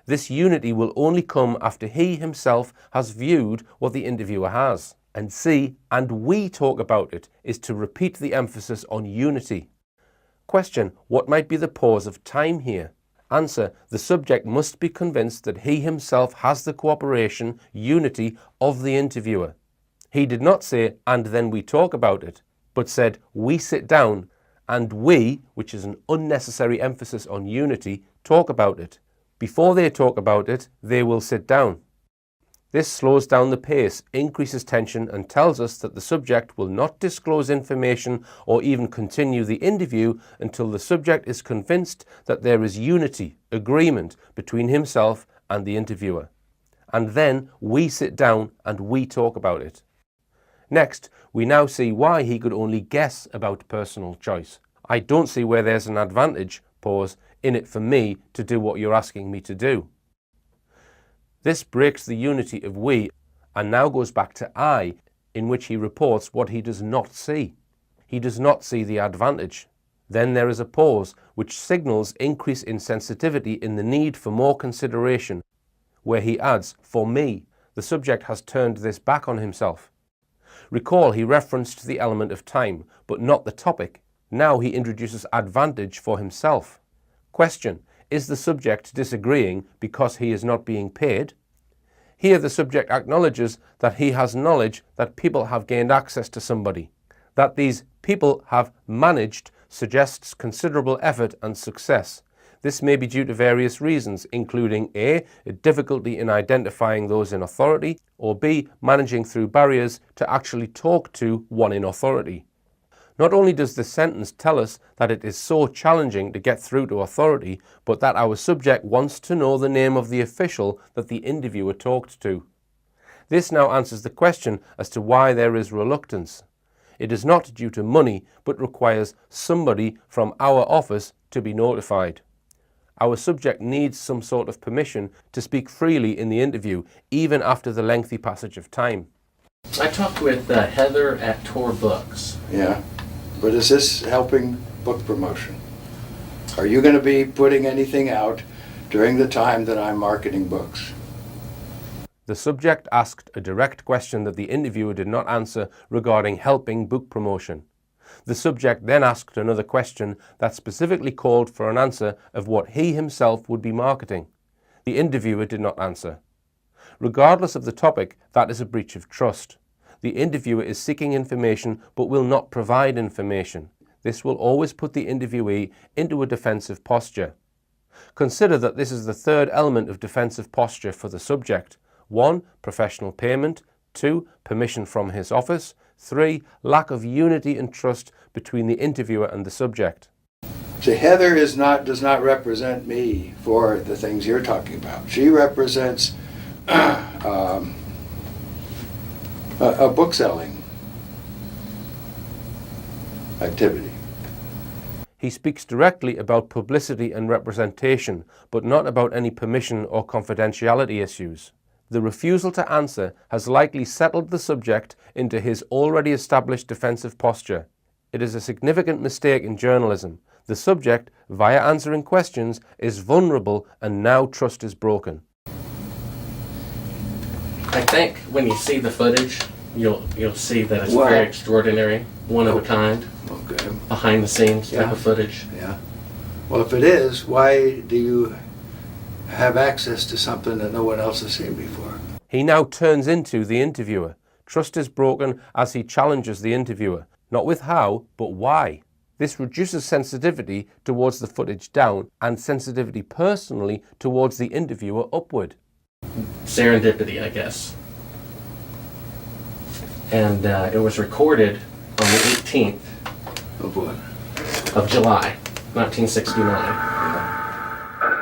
this unity will only come after he himself has viewed what the interviewer has. And C, and we talk about it, is to repeat the emphasis on unity. Question, what might be the pause of time here? Answer, the subject must be convinced that he himself has the cooperation, unity of the interviewer. He did not say, and then we talk about it, but said, we sit down, and we, which is an unnecessary emphasis on unity, talk about it. Before they talk about it, they will sit down. This slows down the pace, increases tension, and tells us that the subject will not disclose information or even continue the interview until the subject is convinced that there is unity, agreement between himself and the interviewer. And then we sit down and we talk about it. Next, we now see why he could only guess about personal choice. I don't see where there's an advantage, pause, in it for me to do what you're asking me to do. This breaks the unity of we and now goes back to I, in which he reports what he does not see. He does not see the advantage. Then there is a pause, which signals increase in sensitivity in the need for more consideration, where he adds, for me, the subject has turned this back on himself. Recall he referenced the element of time, but not the topic. Now he introduces advantage for himself. Question, is the subject disagreeing because he is not being paid? Here the subject acknowledges that he has knowledge that people have gained access to somebody. That these people have managed suggests considerable effort and success. This may be due to various reasons, including A, a difficulty in identifying those in authority, or B, managing through barriers to actually talk to one in authority. Not only does this sentence tell us that it is so challenging to get through to authority, but that our subject wants to know the name of the official that the interviewer talked to. This now answers the question as to why there is reluctance. It is not due to money, but requires somebody from our office to be notified. Our subject needs some sort of permission to speak freely in the interview, even after the lengthy passage of time. I talked with Heather at Tor Books. Yeah, but is this helping book promotion? Are you going to be putting anything out during the time that I'm marketing books? The subject asked a direct question that the interviewer did not answer regarding helping book promotion. The subject then asked another question that specifically called for an answer of what he himself would be marketing. The interviewer did not answer. Regardless of the topic, that is a breach of trust. The interviewer is seeking information but will not provide information. This will always put the interviewee into a defensive posture. Consider that this is the third element of defensive posture for the subject. 1. Professional payment. 2. Permission from his office. 3. Lack of unity and trust between the interviewer and the subject. See, Heather does not represent me for the things you're talking about. She represents a book selling activity. He speaks directly about publicity and representation, but not about any permission or confidentiality issues. The refusal to answer has likely settled the subject into his already established defensive posture. It is a significant mistake in journalism. The subject, via answering questions, is vulnerable and now trust is broken. I think when you see the footage, you'll see that it's Wow. very extraordinary, one of a kind, Okay. behind the scenes type Yeah. of footage. Yeah. Well, if it is, why do you have access to something that no one else has seen before? He now turns into the interviewer. Trust is broken as he challenges the interviewer, not with how, but why. This reduces sensitivity towards the footage down and sensitivity personally towards the interviewer upward. Serendipity, I guess. And it was recorded on the 18th Of what? of July, 1969.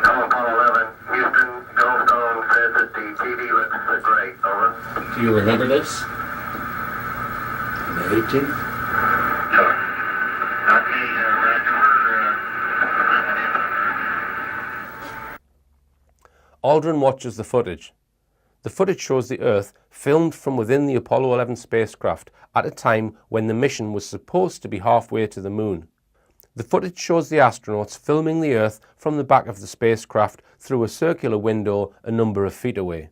Telephone 11, Houston, Goldstone says that the TV looks great, over. Do you remember this? On the 18th? Sure. Okay, Aldrin watches the footage. The footage shows the Earth filmed from within the Apollo 11 spacecraft at a time when the mission was supposed to be halfway to the Moon. The footage shows the astronauts filming the Earth from the back of the spacecraft through a circular window a number of feet away.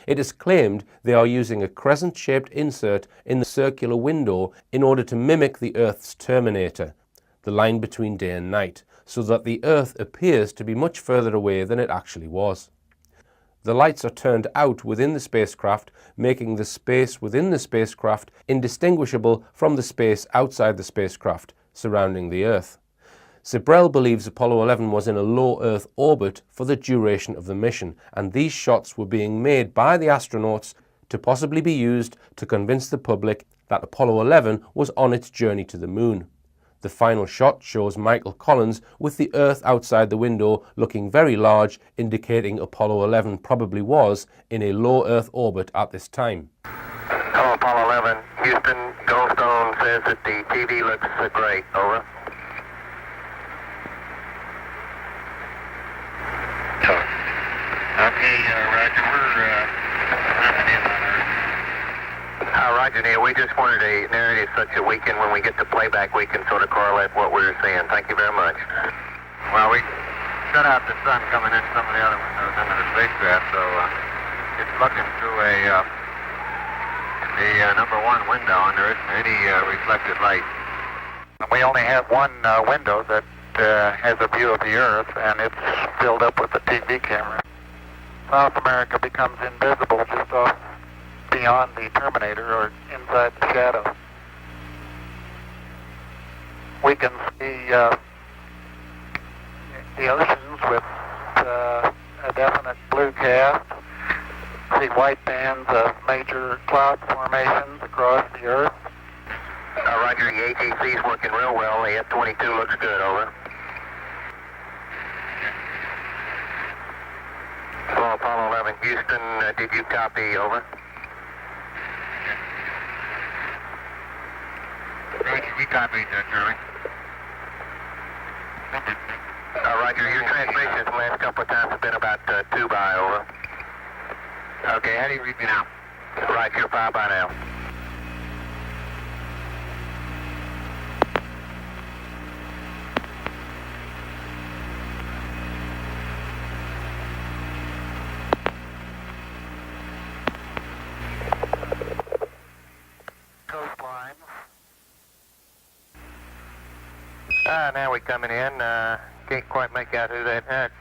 It is claimed they are using a crescent-shaped insert in the circular window in order to mimic the Earth's terminator, the line between day and night, so that the Earth appears to be much further away than it actually was. The lights are turned out within the spacecraft, making the space within the spacecraft indistinguishable from the space outside the spacecraft surrounding the Earth. Sibrel believes Apollo 11 was in a low Earth orbit for the duration of the mission, and these shots were being made by the astronauts to possibly be used to convince the public that Apollo 11 was on its journey to the moon. The final shot shows Michael Collins with the Earth outside the window looking very large, indicating Apollo 11 probably was in a low Earth orbit at this time. Hello, Apollo 11. Houston, Goldstone says that the TV looks great. Over. Okay, Roger, we're coming in on Earth. Roger, Neil, we just wanted a narrative such that we can, when we get the playback, we can sort of correlate what we're seeing. Thank you very much. Well, we shut out the sun coming in some of the other windows into the spacecraft, so it's looking through the number one window, and there isn't any reflected light. We only have one window that has a view of the Earth, and it's filled up with the TV camera. South America becomes invisible just off beyond the terminator or inside the shadow. We can see the oceans with a definite blue cast, see white bands of major cloud formations across the Earth. Roger, the ATC is working real well. The F-22 looks good, over. Hello, Apollo 11, Houston, did you copy, over? Roger, we copied that, Charlie. Roger, your transmissions the last couple of times have been about 2 by, over. Okay, how do you read me now? Right, you're 5 by now. Coastline. Now we're coming in. Can't quite make out who that is.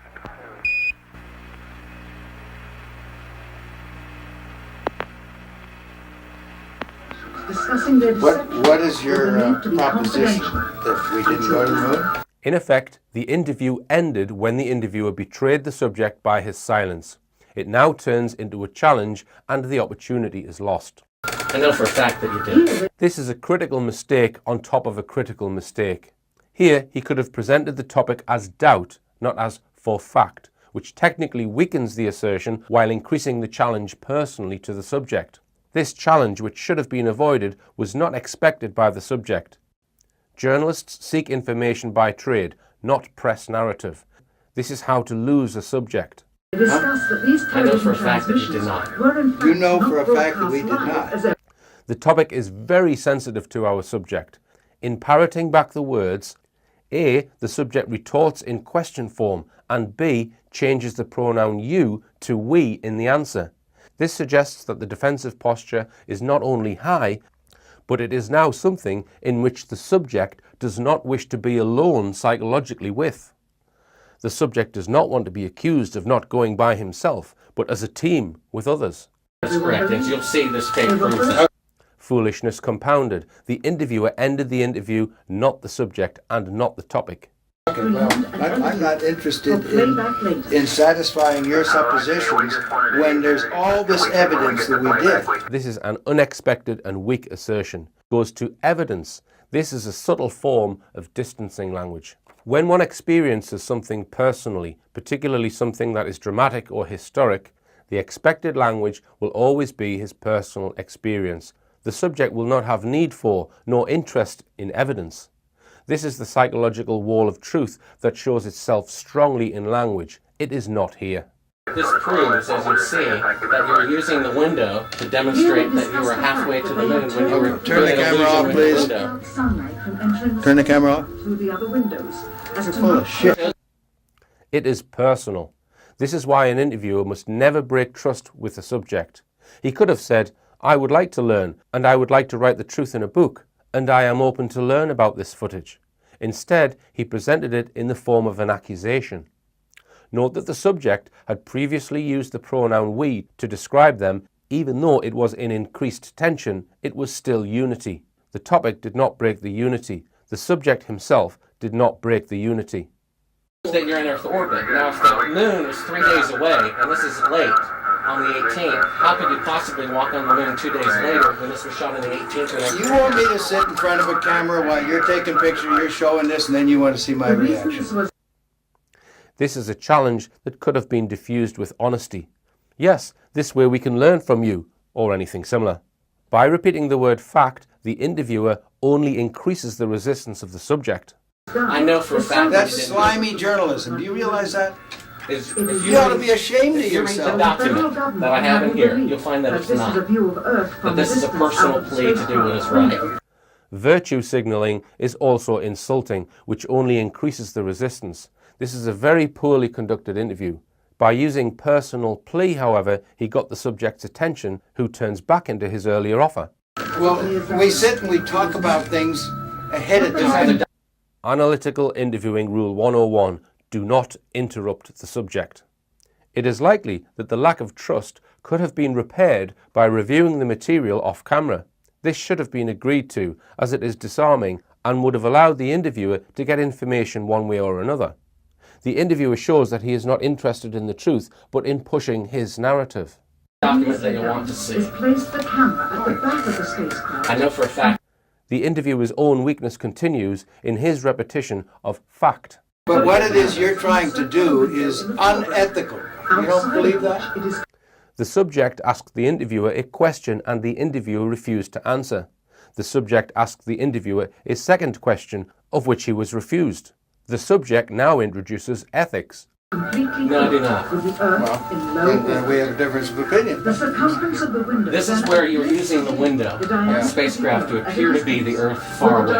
What is your proposition that we didn't go to the moon? In effect, the interview ended when the interviewer betrayed the subject by his silence. It now turns into a challenge and the opportunity is lost. I know for a fact that you did. This is a critical mistake on top of a critical mistake. Here, he could have presented the topic as doubt, not as for fact, which technically weakens the assertion while increasing the challenge personally to the subject. This challenge, which should have been avoided, was not expected by the subject. Journalists seek information by trade, not press narrative. This is how to lose a subject. I know for a fact that you did not. You know for a fact that we did not. The topic is very sensitive to our subject. In parroting back the words, A, the subject retorts in question form, and B, changes the pronoun you to we in the answer. This suggests that the defensive posture is not only high, but it is now something in which the subject does not wish to be alone psychologically with. The subject does not want to be accused of not going by himself, but as a team with others. That's correct, and you'll see this tape proves that. Foolishness compounded. The interviewer ended the interview, not the subject and not the topic. Okay, well, I'm not interested in satisfying your suppositions when there's all this evidence that we did. This is an unexpected and weak assertion. It goes to evidence. This is a subtle form of distancing language. When one experiences something personally, particularly something that is dramatic or historic, the expected language will always be his personal experience. The subject will not have need for nor interest in evidence. This is the psychological wall of truth that shows itself strongly in language. It is not here. This proves, as you see, that you were using the window to demonstrate that you were halfway to the moon when you were Turn the camera off, please. Turn the camera off. You're full of shit. It is personal. This is why an interviewer must never break trust with the subject. He could have said, "I would like to learn, and I would like to write the truth in a book, and I am open to learn about this footage." Instead, he presented it in the form of an accusation. Note that the subject had previously used the pronoun we to describe them. Even though it was in increased tension, it was still unity. The topic did not break the unity. The subject himself did not break the unity. That you're in Earth orbit. Now, if the moon is 3 days away, and this is late, on the 18th, how could you possibly walk on the moon 2 days later when this was shot on the 18th? You want me to sit in front of a camera while you're taking pictures, you're showing this, and then you want to see my reaction? This is a challenge that could have been diffused with honesty. Yes, this way we can learn from you, or anything similar. By repeating the word fact, the interviewer only increases the resistance of the subject. I know for a fact That's slimy journalism. Do you realize that? If You ought to be ashamed of if you read the yourself. document that I have in here, you'll find that it's not. That this is a personal plea to do what is right. Virtue signaling is also insulting, which only increases the resistance. This is a very poorly conducted interview. By using personal plea, however, he got the subject's attention, who turns back into his earlier offer. Well, we sit and we talk about things ahead of time. Analytical Interviewing Rule 101. Do not interrupt the subject. It is likely that the lack of trust could have been repaired by reviewing the material off camera. This should have been agreed to, as it is disarming and would have allowed the interviewer to get information one way or another. The interviewer shows that he is not interested in the truth, but in pushing his narrative. Document that you want to see. I know for a fact. The interviewer's own weakness continues in his repetition of fact. But what it is you're trying to do is unethical. You don't believe that? The subject asked the interviewer a question and the interviewer refused to answer. The subject asked the interviewer a second question, of which he was refused. The subject now introduces ethics. No, I do not. Well, then we have a difference of opinion. This is where you're using the window of the spacecraft to appear to be the Earth far away.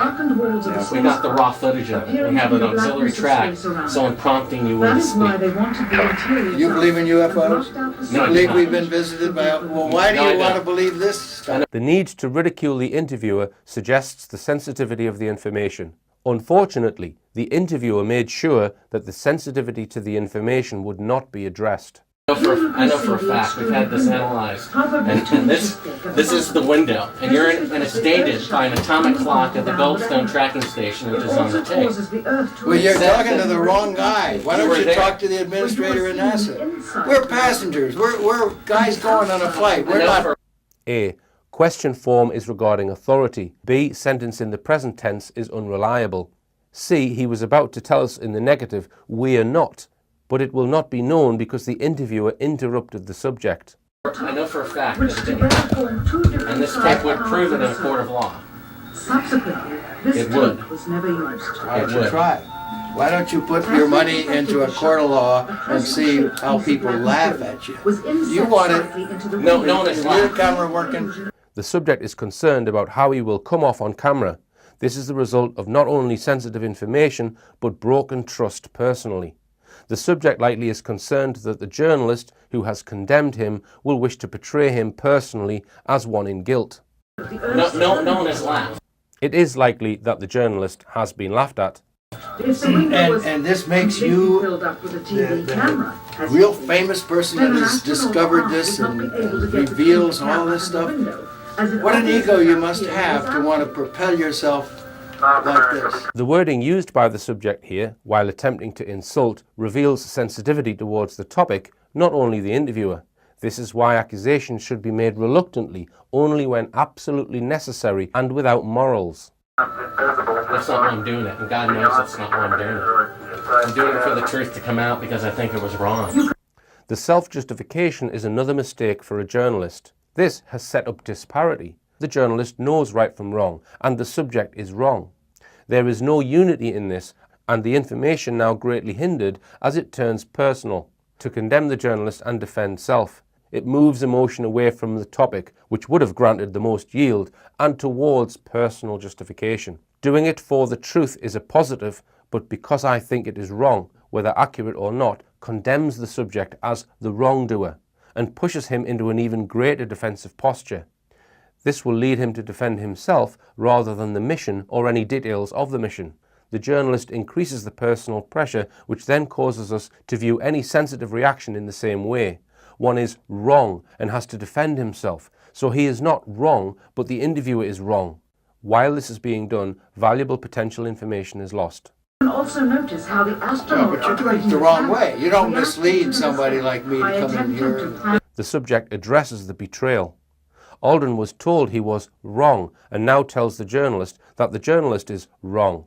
We got the raw footage of it. We have an auxiliary track, someone prompting you when to speak. You believe in UFOs? No, I do Believe not. we've been visited by... Well, why do No, I you want to don't. believe this stuff? The need to ridicule the interviewer suggests the sensitivity of the information. Unfortunately, the interviewer made sure that the sensitivity to the information would not be addressed. I know for a fact, we've had this analyzed, and this is the window, and and it's dated by an atomic clock at the Goldstone tracking station, which is on the tape. Well, you're talking to the wrong guy. Why don't you talk to the administrator at NASA? We're passengers. We're guys going on a flight. We're not... A. Question form is regarding authority. B. Sentence in the present tense is unreliable. C. He was about to tell us in the negative, we are not, but it will not be known because the interviewer interrupted the subject. I know for a fact that it didn't happen, and this tape would prove it in a court of law. Subsequently, this It would. tape was never used. Why don't you try? Why don't you put your money into a court of law and see how people laugh at you? You want it... No one is Is your laughing. camera working? The subject is concerned about how he will come off on camera. This is the result of not only sensitive information, but broken trust personally. The subject likely is concerned that the journalist who has condemned him will wish to portray him personally as one in guilt. No one has laughed. It is likely that the journalist has been laughed at. And this makes you the real famous person that has discovered this and reveals all this stuff. What an ego you must have to want to propel yourself like this. The wording used by the subject here, while attempting to insult, reveals sensitivity towards the topic, not only the interviewer. This is why accusations should be made reluctantly, only when absolutely necessary and without morals. That's not why I'm doing it, and God knows that's not why I'm doing it. I'm doing it for the truth to come out because I think it was wrong. The self-justification is another mistake for a journalist. This has set up disparity. The journalist knows right from wrong, and the subject is wrong. There is no unity in this, and the information now greatly hindered as it turns personal, to condemn the journalist and defend self. It moves emotion away from the topic, which would have granted the most yield, and towards personal justification. Doing it for the truth is a positive, but because I think it is wrong, whether accurate or not, condemns the subject as the wrongdoer and pushes him into an even greater defensive posture. This will lead him to defend himself rather than the mission or any details of the mission. The journalist increases the personal pressure, which then causes us to view any sensitive reaction in the same way. One is wrong and has to defend himself, so he is not wrong, but the interviewer is wrong. While this is being done, valuable potential information is lost. You can also notice how the astronaut But you're doing it the wrong way. You don't mislead somebody like me to come in here. The subject addresses the betrayal. Aldrin was told he was wrong and now tells the journalist that the journalist is wrong.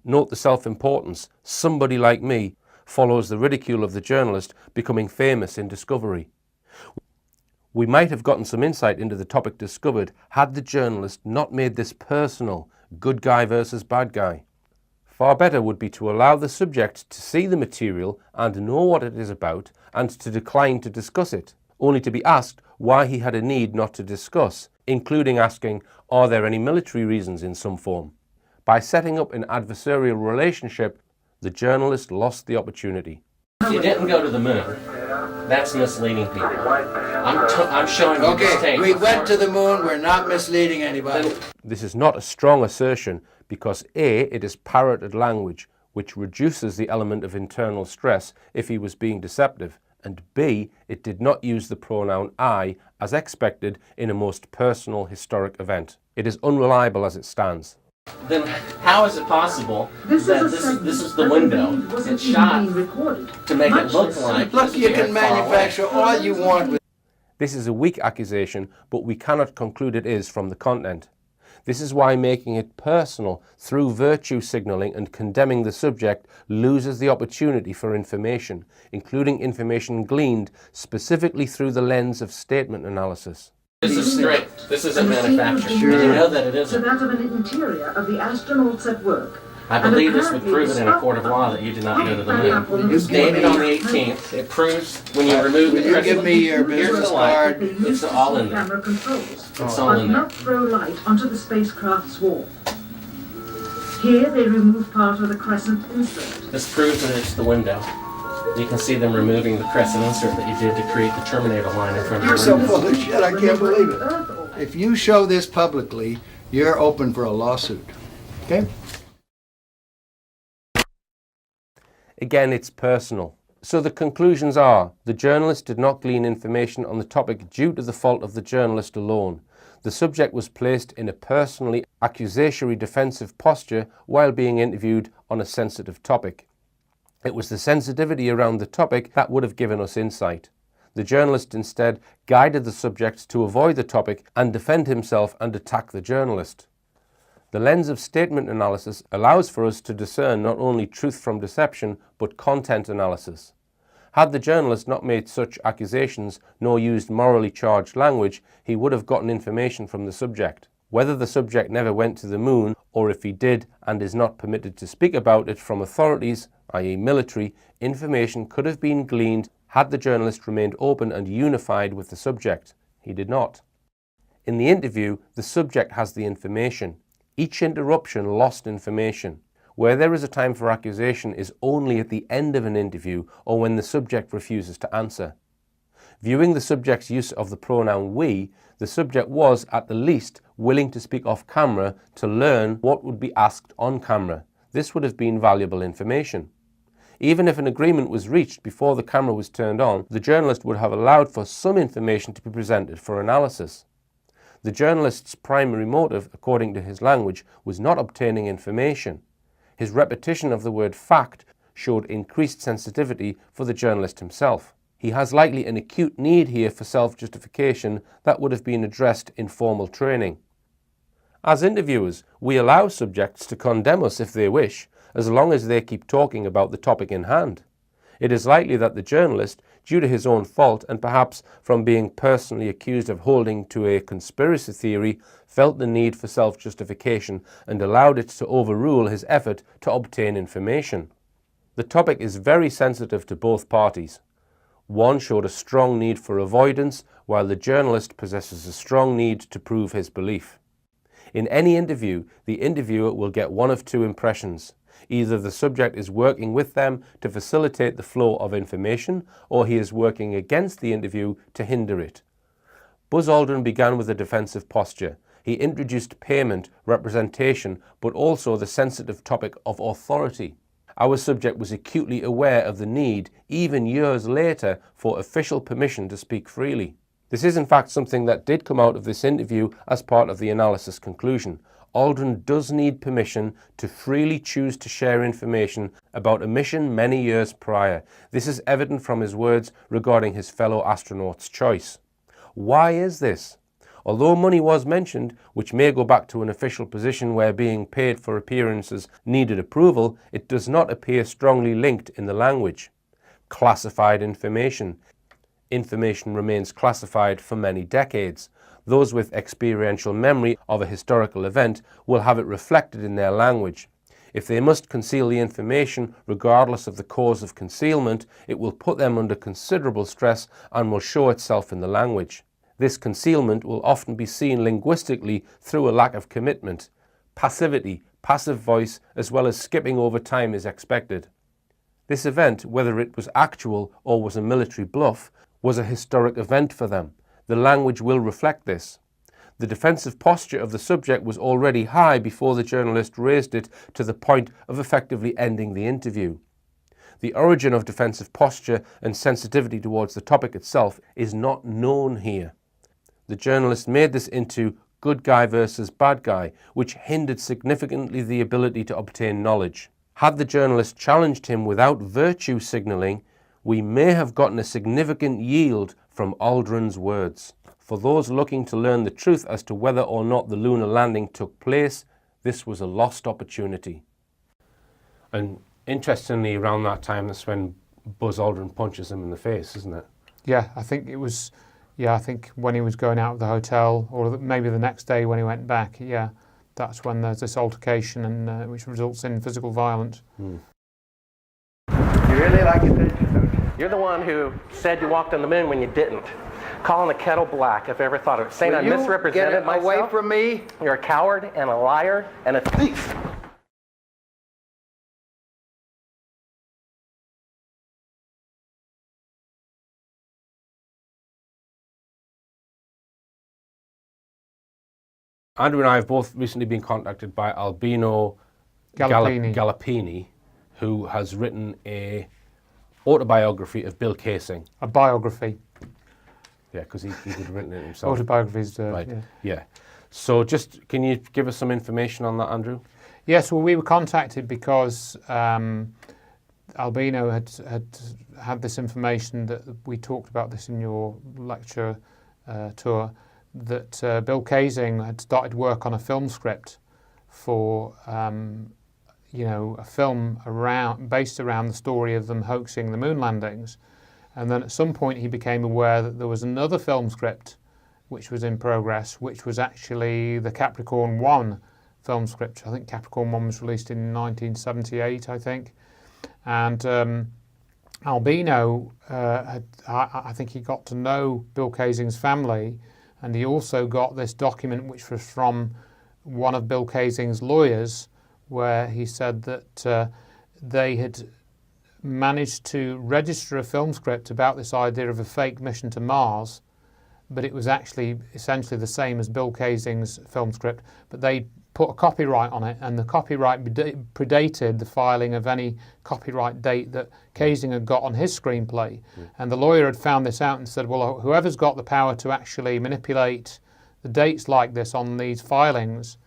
Note the self-importance. Somebody like me follows the ridicule of the journalist becoming famous in discovery. We might have gotten some insight into the topic discovered had the journalist not made this personal, good guy versus bad guy. Far better would be to allow the subject to see the material and know what it is about and to decline to discuss it, only to be asked why he had a need not to discuss, including asking, are there any military reasons in some form? By setting up an adversarial relationship, the journalist lost the opportunity. You didn't go to the moon. That's misleading people. I'm showing you this Okay, tape. we went to the moon. We're not misleading anybody. This is not a strong assertion because A, it is parroted language, which reduces the element of internal stress if he was being deceptive, and B, it did not use the pronoun I as expected in a most personal historic event. It is unreliable as it stands. Then how is it possible that this is the window it's shot to make it look like... Look, you can manufacture all you want with. This is a weak accusation, but we cannot conclude it is from the content. This is why making it personal through virtue signaling and condemning the subject loses the opportunity for information, including information gleaned specifically through the lens of statement analysis. This is straight. This isn't manufactured. You know that it To isn't. that of an interior of the astronauts at work. I believe this would prove it in a court of law that you did not go to the moon. It's dated on the 18th. It proves when you remove the Will you crystal. give me your Here's business the light. card? It's all in there. Camera controls, It's all but in there. not throw light onto the spacecraft's wall. Here they remove part of the crescent insert. This proves that it's the window. You can see them removing the crescent insert that you did to create the Terminator line in front of You're your so window. full of shit, I can't believe it. Earth orbit. If you show this publicly, you're open for a lawsuit. Okay? Again, it's personal. So the conclusions are, the journalist did not glean information on the topic due to the fault of the journalist alone. The subject was placed in a personally accusatory defensive posture while being interviewed on a sensitive topic. It was the sensitivity around the topic that would have given us insight. The journalist instead guided the subject to avoid the topic and defend himself and attack the journalist. The lens of statement analysis allows for us to discern not only truth from deception, but content analysis. Had the journalist not made such accusations nor used morally charged language, he would have gotten information from the subject. Whether the subject never went to the moon, or if he did and is not permitted to speak about it from authorities, i.e. military, information could have been gleaned had the journalist remained open and unified with the subject. He did not. In the interview, the subject has the information. Each interruption lost information. Where there is a time for accusation is only at the end of an interview or when the subject refuses to answer. Viewing the subject's use of the pronoun we, the subject was, at the least, willing to speak off camera to learn what would be asked on camera. This would have been valuable information. Even if an agreement was reached before the camera was turned on, the journalist would have allowed for some information to be presented for analysis. The journalist's primary motive, according to his language, was not obtaining information. His repetition of the word fact showed increased sensitivity for the journalist himself. He has likely an acute need here for self-justification that would have been addressed in formal training. As interviewers, we allow subjects to condemn us if they wish, as long as they keep talking about the topic in hand. It is likely that the journalist, due to his own fault and perhaps from being personally accused of holding to a conspiracy theory, felt the need for self-justification and allowed it to overrule his effort to obtain information. The topic is very sensitive to both parties. One showed a strong need for avoidance, while the journalist possesses a strong need to prove his belief. In any interview, the interviewer will get one of two impressions. Either the subject is working with them to facilitate the flow of information, or he is working against the interview to hinder it. Buzz Aldrin began with a defensive posture. He introduced payment, representation, but also the sensitive topic of authority. Our subject was acutely aware of the need, even years later, for official permission to speak freely. This is in fact something that did come out of this interview as part of the analysis conclusion. Aldrin does need permission to freely choose to share information about a mission many years prior. This is evident from his words regarding his fellow astronauts' choice. Why is this? Although money was mentioned, which may go back to an official position where being paid for appearances needed approval, it does not appear strongly linked in the language. Classified information. Information remains classified for many decades. Those with experiential memory of a historical event will have it reflected in their language. If they must conceal the information regardless of the cause of concealment, it will put them under considerable stress and will show itself in the language. This concealment will often be seen linguistically through a lack of commitment. Passivity, passive voice, as well as skipping over time is expected. This event, whether it was actual or was a military bluff, was a historic event for them. The language will reflect this. The defensive posture of the subject was already high before the journalist raised it to the point of effectively ending the interview. The origin of defensive posture and sensitivity towards the topic itself is not known here. The journalist made this into good guy versus bad guy, which hindered significantly the ability to obtain knowledge. Had the journalist challenged him without virtue signalling, we may have gotten a significant yield from Aldrin's words. For those looking to learn the truth as to whether or not the lunar landing took place, this was a lost opportunity. And interestingly, around that time, that's when Buzz Aldrin punches him in the face, isn't it? Yeah, I think it was. Yeah, I think when he was going out of the hotel, or maybe the next day when he went back. Yeah, that's when there's this altercation, and which results in physical violence. You really like it, didn't you? You're the one who said you walked on the moon when you didn't. Calling the kettle black, if I ever thought of it. Saying I misrepresented myself. Away from me. You're a coward and a liar and a thief. Andrew and I have both recently been contacted by Albino Gallipini, who has written a autobiography of Bill Casing. A biography. Yeah, because he would have written it himself. Autobiographies, right. Yeah. So just, can you give us some information on that, Andrew? Yes, well, we were contacted because Albino had this information that we talked about this in your lecture tour, that Bill Casing had started work on a film script for a film based around the story of them hoaxing the moon landings. And then at some point he became aware that there was another film script which was in progress, which was actually the Capricorn 1 film script. I think Capricorn 1 was released in 1978, I think. And Albino, I think he got to know Bill Casing's family, and he also got this document which was from one of Bill Casing's lawyers, where he said that they had managed to register a film script about this idea of a fake mission to Mars, but it was actually essentially the same as Bill Casing's film script, but they put a copyright on it, and the copyright predated the filing of any copyright date that Casing had got on his screenplay. And the lawyer had found this out and said, well, whoever's got the power to actually manipulate the dates like this on these filings,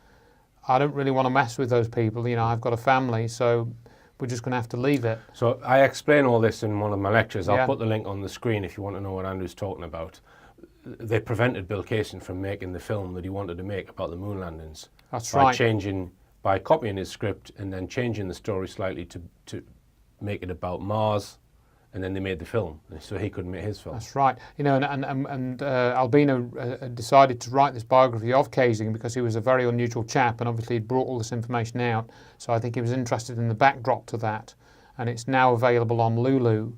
I don't really want to mess with those people. I've got a family, so we're just going to have to leave it. So I explain all this in one of my lectures. I'll put the link on the screen if you want to know what Andrew's talking about. They prevented Bill Casing from making the film that he wanted to make about the moon landings. That's right. By copying his script and then changing the story slightly to make it about Mars, and then they made the film, so he couldn't make his film. That's right. And Albino decided to write this biography of Casing because he was a very unusual chap, and obviously he'd brought all this information out. So I think he was interested in the backdrop to that, and it's now available on Lulu.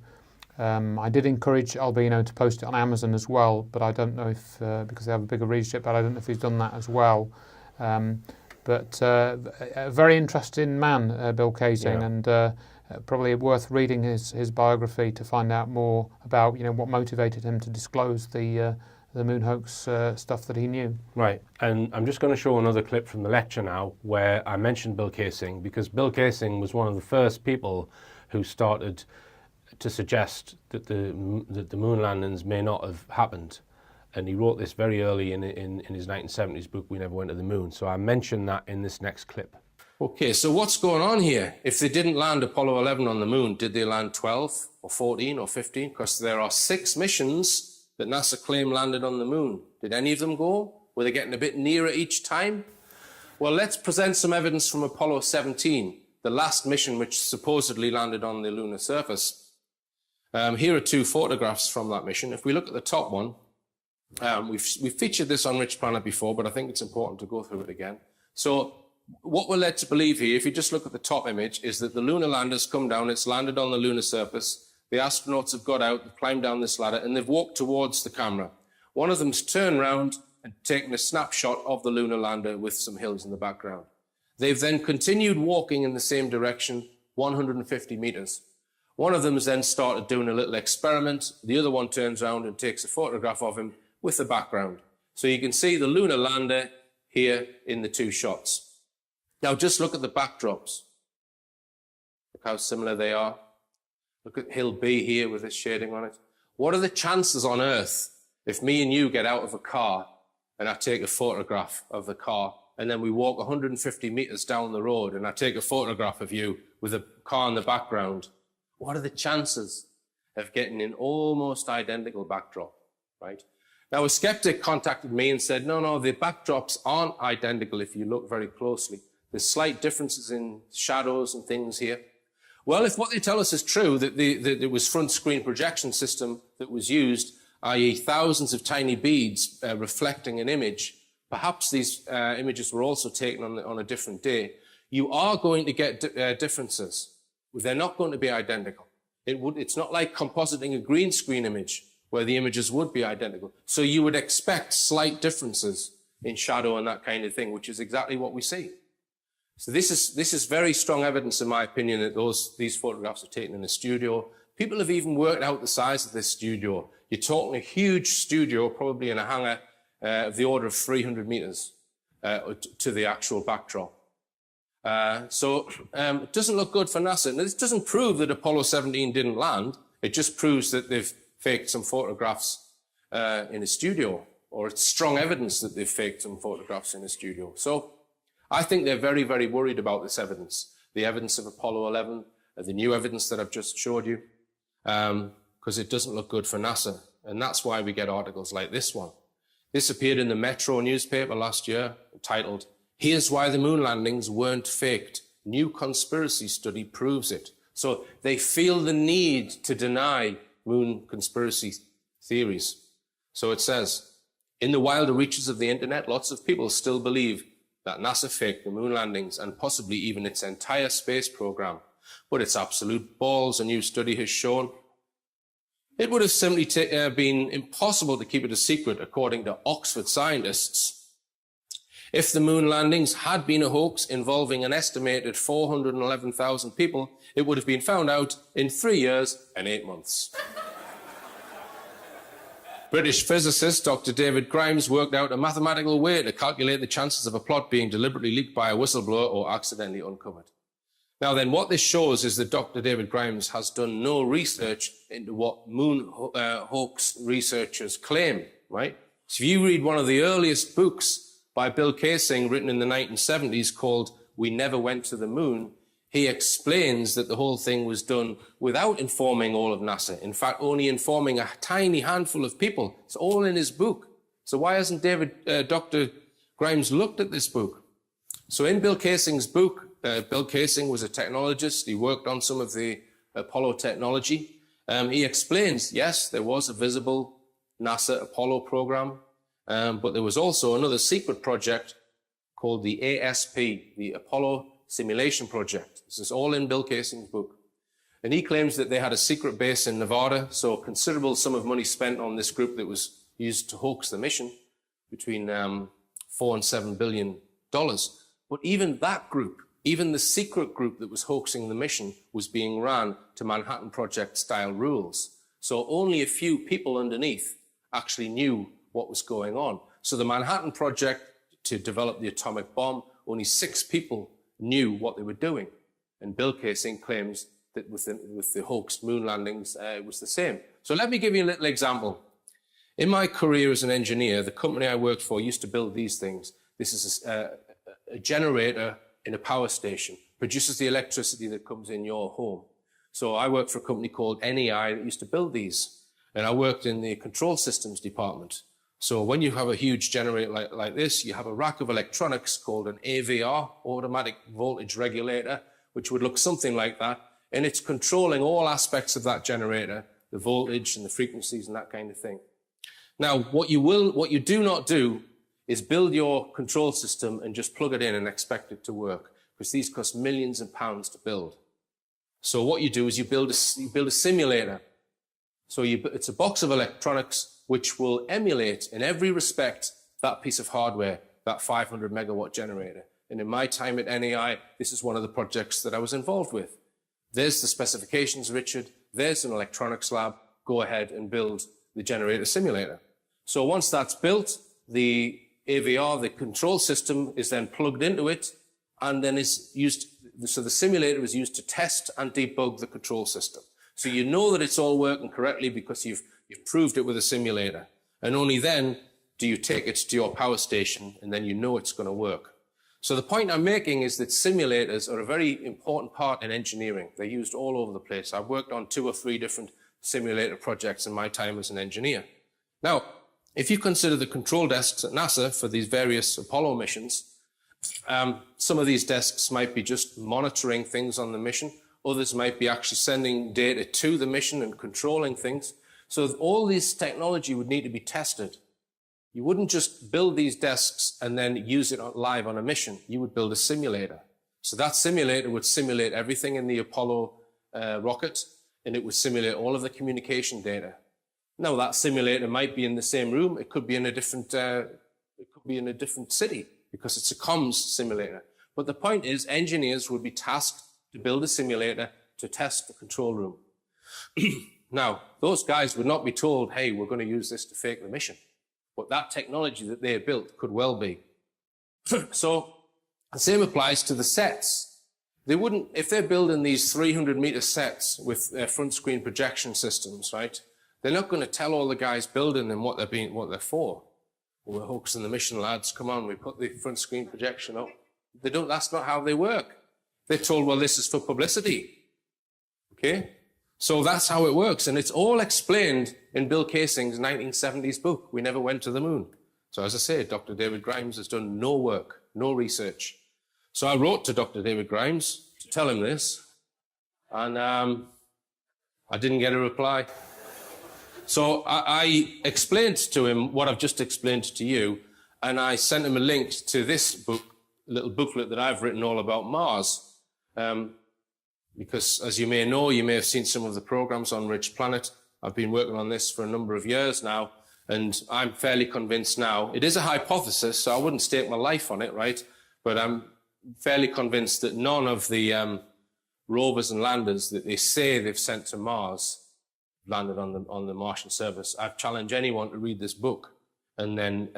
I did encourage Albino to post it on Amazon as well, but I don't know if, because they have a bigger readership, but I don't know if he's done that as well. But a very interesting man, Bill Kaysing, Yeah. and probably worth reading his biography to find out more about what motivated him to disclose the moon hoax stuff that he knew. Right, and I'm just going to show another clip from the lecture now where I mentioned Bill Kaysing, because Bill Kaysing was one of the first people who started to suggest that the moon landings may not have happened. And he wrote this very early in his 1970s book, We Never Went to the Moon. So I mentioned that in this next clip. Okay, so what's going on here? If they didn't land Apollo 11 on the moon, did they land 12 or 14 or 15? Because there are 6 missions that NASA claim landed on the moon. Did any of them go? Were they getting a bit nearer each time? Well, let's present some evidence from Apollo 17, the last mission which supposedly landed on the lunar surface. Here are 2 photographs from that mission. If we look at the top one, we've featured this on Rich Planet before, but I think it's important to go through it again. So what we're led to believe here, if you just look at the top image, is that the lunar lander's come down, it's landed on the lunar surface, the astronauts have got out, they've climbed down this ladder, and they've walked towards the camera. One of them's turned round and taken a snapshot of the lunar lander with some hills in the background. They've then continued walking in the same direction, 150 meters. One of them has then started doing a little experiment. The other one turns around and takes a photograph of him with the background. So you can see the lunar lander here in the 2 shots. Now just look at the backdrops. Look how similar they are. Look at Hill B here with this shading on it. What are the chances on Earth if me and you get out of a car and I take a photograph of the car, and then we walk 150 meters down the road and I take a photograph of you with a car in the background? What are the chances of getting an almost identical backdrop, right? Now, a skeptic contacted me and said, no, the backdrops aren't identical if you look very closely. There's slight differences in shadows and things here. Well, if what they tell us is true, that it was front screen projection system that was used, i.e. thousands of tiny beads reflecting an image, perhaps these images were also taken on a different day, you are going to get differences. They're not going to be identical. It's not like compositing a green screen image where the images would be identical. So you would expect slight differences in shadow and that kind of thing, which is exactly what we see. So this is very strong evidence, in my opinion, that these photographs are taken in a studio. People have even worked out the size of this studio. You're talking a huge studio, probably in a hangar of the order of 300 meters to the actual backdrop. So it doesn't look good for NASA. And this doesn't prove that Apollo 17 didn't land. It just proves that they've faked some photographs in a studio, or it's strong evidence that they've faked some photographs in a studio. So I think they're very, very worried about this evidence, the evidence of Apollo 11, the new evidence that I've just showed you, because it doesn't look good for NASA. And that's why we get articles like this one. This appeared in the Metro newspaper last year, titled, "Here's Why the Moon Landings Weren't Faked. New Conspiracy Study Proves It." So they feel the need to deny moon conspiracy theories. So it says, in the wilder reaches of the internet, lots of people still believe that NASA faked the moon landings and possibly even its entire space program. But it's absolute balls, a new study has shown. It would have simply been impossible to keep it a secret, according to Oxford scientists. If the moon landings had been a hoax involving an estimated 411,000 people, it would have been found out in 3 years and 8 months. British physicist Dr. David Grimes worked out a mathematical way to calculate the chances of a plot being deliberately leaked by a whistleblower or accidentally uncovered. Now then, what this shows is that Dr. David Grimes has done no research into what moon hoax researchers claim, right? So if you read one of the earliest books by Bill Kaysing, written in the 1970s, called We Never Went to the Moon, he explains that the whole thing was done without informing all of NASA. In fact, only informing a tiny handful of people. It's all in his book. So why hasn't Dr. Grimes looked at this book? So in Bill Kaysing's book, Bill Kaysing was a technologist. He worked on some of the Apollo technology. He explains, yes, there was a visible NASA Apollo program, but there was also another secret project called the ASP, the Apollo Simulation Project. This is all in Bill Kaysing's book. And he claims that they had a secret base in Nevada, so a considerable sum of money spent on this group that was used to hoax the mission, between $4 and $7 billion But even that group, even the secret group that was hoaxing the mission, was being ran to Manhattan Project style rules. So only a few people underneath actually knew what was going on. So the Manhattan Project, to develop the atomic bomb, only 6 people knew what they were doing. And Bill Casing claims that with the hoaxed moon landings, it was the same. So let me give you a little example. In my career as an engineer, the company I worked for used to build these things. This is a generator in a power station, produces the electricity that comes in your home. So I worked for a company called NEI that used to build these. And I worked in the control systems department. So when you have a huge generator like this, you have a rack of electronics called an AVR, automatic voltage regulator, which would look something like that. And it's controlling all aspects of that generator, the voltage and the frequencies and that kind of thing. Now, what you do not do is build your control system and just plug it in and expect it to work, because these cost millions of pounds to build. So what you do is you build a simulator. So it's a box of electronics which will emulate in every respect that piece of hardware, that 500 megawatt generator. And in my time at NEI, this is one of the projects that I was involved with. There's the specifications, Richard. There's an electronics lab. Go ahead and build the generator simulator. So once that's built, the AVR, the control system, is then plugged into it and then is used. So the simulator is used to test and debug the control system. So you know that it's all working correctly because you've proved it with a simulator. And only then do you take it to your power station and then you know it's going to work. So the point I'm making is that simulators are a very important part in engineering. They're used all over the place. I've worked on 2 or 3 different simulator projects in my time as an engineer. Now, if you consider the control desks at NASA for these various Apollo missions, some of these desks might be just monitoring things on the mission. Others might be actually sending data to the mission and controlling things. So all this technology would need to be tested. You wouldn't just build these desks and then use it live on a mission. You would build a simulator. So that simulator would simulate everything in the Apollo rocket, and it would simulate all of the communication data. Now, that simulator might be in the same room. It could be in a different city, because it's a comms simulator. But the point is, engineers would be tasked to build a simulator to test the control room. Now, those guys would not be told, hey, we're going to use this to fake the mission. But that technology that they built could well be. So the same applies to the sets. They wouldn't, if they're building these 300-meter sets with their front screen projection systems, right? They're not going to tell all the guys building them what they're for. Well, we're hoaxing the mission, lads. Come on, we put the front screen projection up. They don't. That's not how they work. They're told, well, this is for publicity. Okay? So that's how it works. And it's all explained in Bill Casing's 1970s book, We Never Went to the Moon. So as I say, Dr. David Grimes has done no work, no research. So I wrote to Dr. David Grimes to tell him this, and I didn't get a reply. So I explained to him what I've just explained to you, and I sent him a link to this book, little booklet that I've written all about Mars. Because as you may know, you may have seen some of the programs on Rich Planet. I've been working on this for a number of years now, and I'm fairly convinced now. It is a hypothesis, so I wouldn't stake my life on it, right? But I'm fairly convinced that none of the rovers and landers that they say they've sent to Mars landed on the Martian surface. I challenge anyone to read this book and then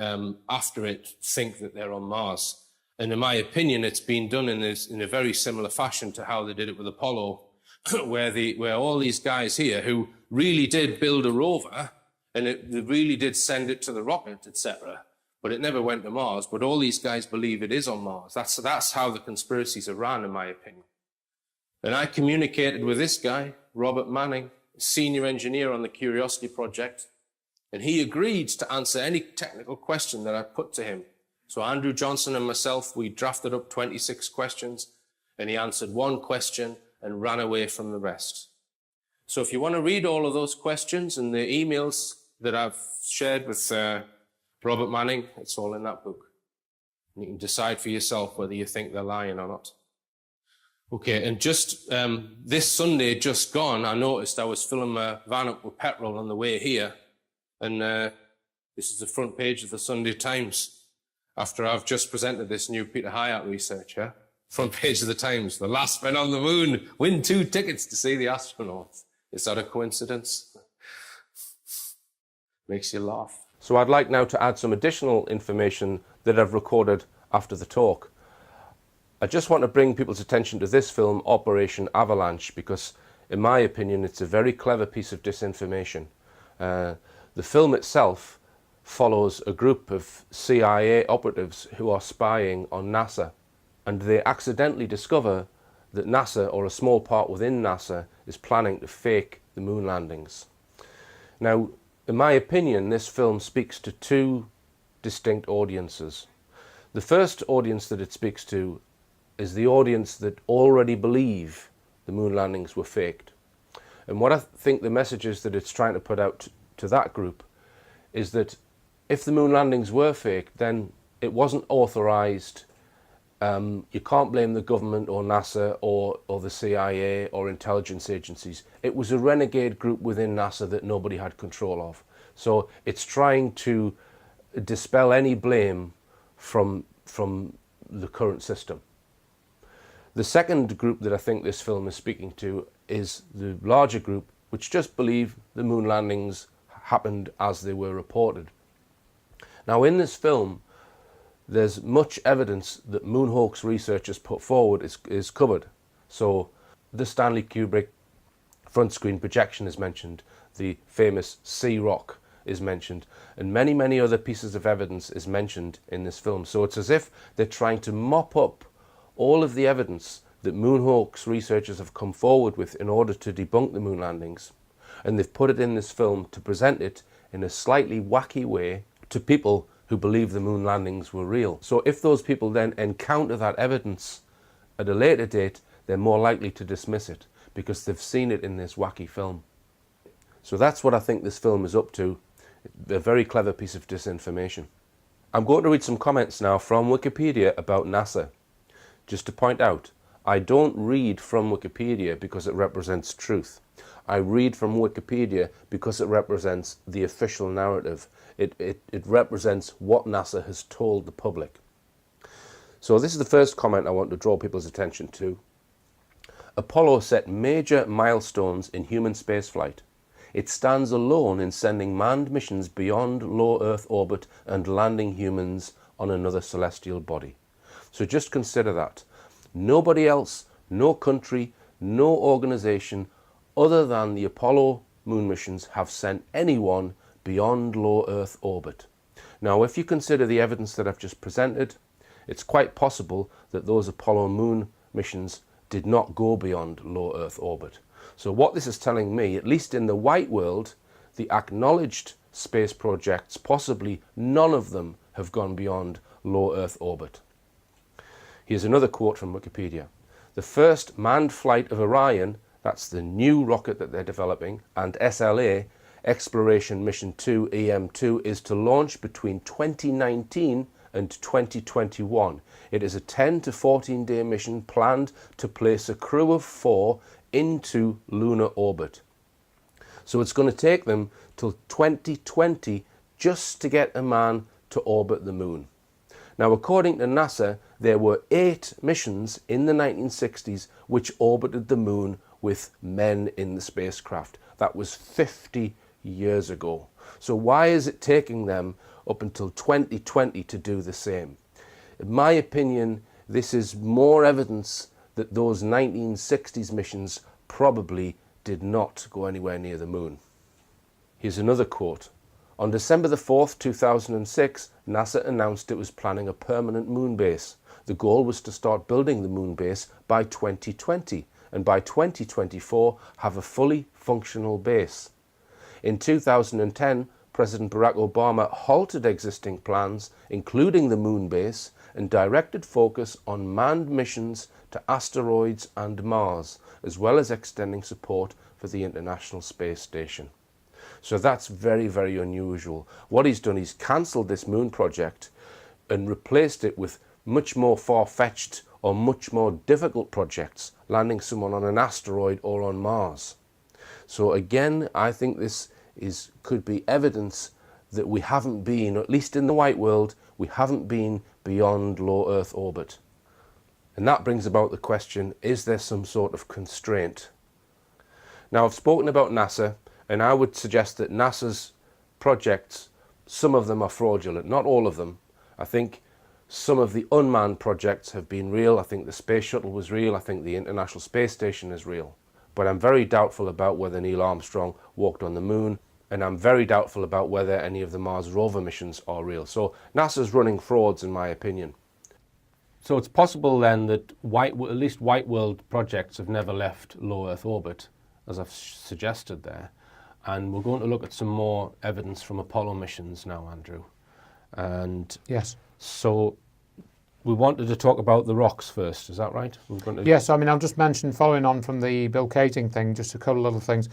after it think that they're on Mars. And in my opinion, it's been done in a very similar fashion to how they did it with Apollo, where all these guys here who really did build a rover and they really did send it to the rocket, etc., but it never went to Mars. But all these guys believe it is on Mars. That's how the conspiracies are run, in my opinion. And I communicated with this guy, Robert Manning, senior engineer on the Curiosity project, and he agreed to answer any technical question that I put to him. So Andrew Johnson and myself, we drafted up 26 questions, and he answered one question and ran away from the rest. So if you want to read all of those questions and the emails that I've shared with Robert Manning, it's all in that book. And you can decide for yourself whether you think they're lying or not. Okay, and just this Sunday just gone, I noticed I was filling my van up with petrol on the way here, and this is the front page of the Sunday Times. after I've just presented this new Peter Hyatt research, yeah? Front page of the Times, the last men on the moon win 2 tickets to see the astronauts. Is that a coincidence? Makes you laugh. So I'd like now to add some additional information that I've recorded after the talk. I just want to bring people's attention to this film, Operation Avalanche, because in my opinion it's a very clever piece of disinformation. The film itself follows a group of CIA operatives who are spying on NASA, and they accidentally discover that NASA, or a small part within NASA, is planning to fake the moon landings. Now, in my opinion, this film speaks to 2 distinct audiences. The first audience that it speaks to is the audience that already believe the moon landings were faked. And what I think the messages that it's trying to put out to that group is that if the moon landings were faked, then it wasn't authorized. You can't blame the government or NASA or the CIA or intelligence agencies. It was a renegade group within NASA that nobody had control of. So it's trying to dispel any blame from the current system. The second group that I think this film is speaking to is the larger group which just believe the moon landings happened as they were reported. Now, in this film, there's much evidence that moon hoax researchers put forward is covered. So the Stanley Kubrick front screen projection is mentioned, the famous sea rock is mentioned, and many, many other pieces of evidence is mentioned in this film. So it's as if they're trying to mop up all of the evidence that moon hoax researchers have come forward with in order to debunk the moon landings. And they've put it in this film to present it in a slightly wacky way to people who believe the moon landings were real. So if those people then encounter that evidence at a later date, they're more likely to dismiss it because they've seen it in this wacky film. So that's what I think this film is up to, a very clever piece of disinformation. I'm going to read some comments now from Wikipedia about NASA. Just to point out, I don't read from Wikipedia because it represents truth. I read from Wikipedia because it represents the official narrative. It represents what NASA has told the public. So this is the first comment I want to draw people's attention to. Apollo set major milestones in human spaceflight. It stands alone in sending manned missions beyond low Earth orbit and landing humans on another celestial body. So just consider that. Nobody else, no country, no organization other than the Apollo moon missions have sent anyone beyond low Earth orbit. Now, if you consider the evidence that I've just presented, it's quite possible that those Apollo moon missions did not go beyond low Earth orbit. So what this is telling me, at least in the white world, the acknowledged space projects, possibly none of them have gone beyond low Earth orbit. Here's another quote from Wikipedia. The first manned flight of Orion, that's the new rocket that they're developing, and SLA, Exploration Mission 2, EM2, is to launch between 2019 and 2021. It is a 10 to 14 day mission planned to place a crew of 4 into lunar orbit. So it's going to take them till 2020 just to get a man to orbit the moon. Now, according to NASA, there were 8 missions in the 1960s which orbited the moon with men in the spacecraft. That was 50 years ago. So why is it taking them up until 2020 to do the same? In my opinion, this is more evidence that those 1960s missions probably did not go anywhere near the moon. Here's another quote. On December the 4th, 2006, NASA announced it was planning a permanent moon base. The goal was to start building the moon base by 2020 and by 2024 have a fully functional base. In 2010, President Barack Obama halted existing plans, including the moon base, and directed focus on manned missions to asteroids and Mars, as well as extending support for the International Space Station. So that's very, very unusual. What he's done, he's cancelled this moon project and replaced it with much more far-fetched or much more difficult projects, landing someone on an asteroid or on Mars. So again, I think this could be evidence that we haven't been, at least in the white world, we haven't been beyond low Earth orbit. And that brings about the question, is there some sort of constraint? Now, I've spoken about NASA, and I would suggest that NASA's projects, some of them are fraudulent, not all of them. I think some of the unmanned projects have been real. I think the space shuttle was real. I think the International Space Station is real. But I'm very doubtful about whether Neil Armstrong walked on the moon, and I'm very doubtful about whether any of the Mars rover missions are real. So NASA's running frauds, in my opinion. So it's possible then that at least white world projects have never left low Earth orbit, as I've suggested there. And we're going to look at some more evidence from Apollo missions now, Andrew. And yes. So we wanted to talk about the rocks first, is that right? Yes, I mean, I'll just mention, following on from the Bill Kaysing thing, just a couple of little things.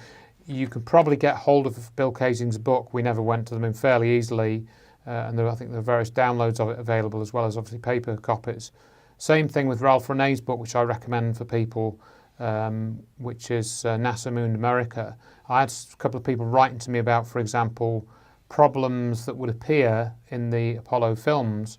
You can probably get hold of Bill Kaysing's book, We Never Went to the Moon, fairly easily. And I think there are various downloads of it available, as well as obviously paper copies. Same thing with Ralph Renee's book, which I recommend for people, which is NASA Moon America. I had a couple of people writing to me about, for example, problems that would appear in the Apollo films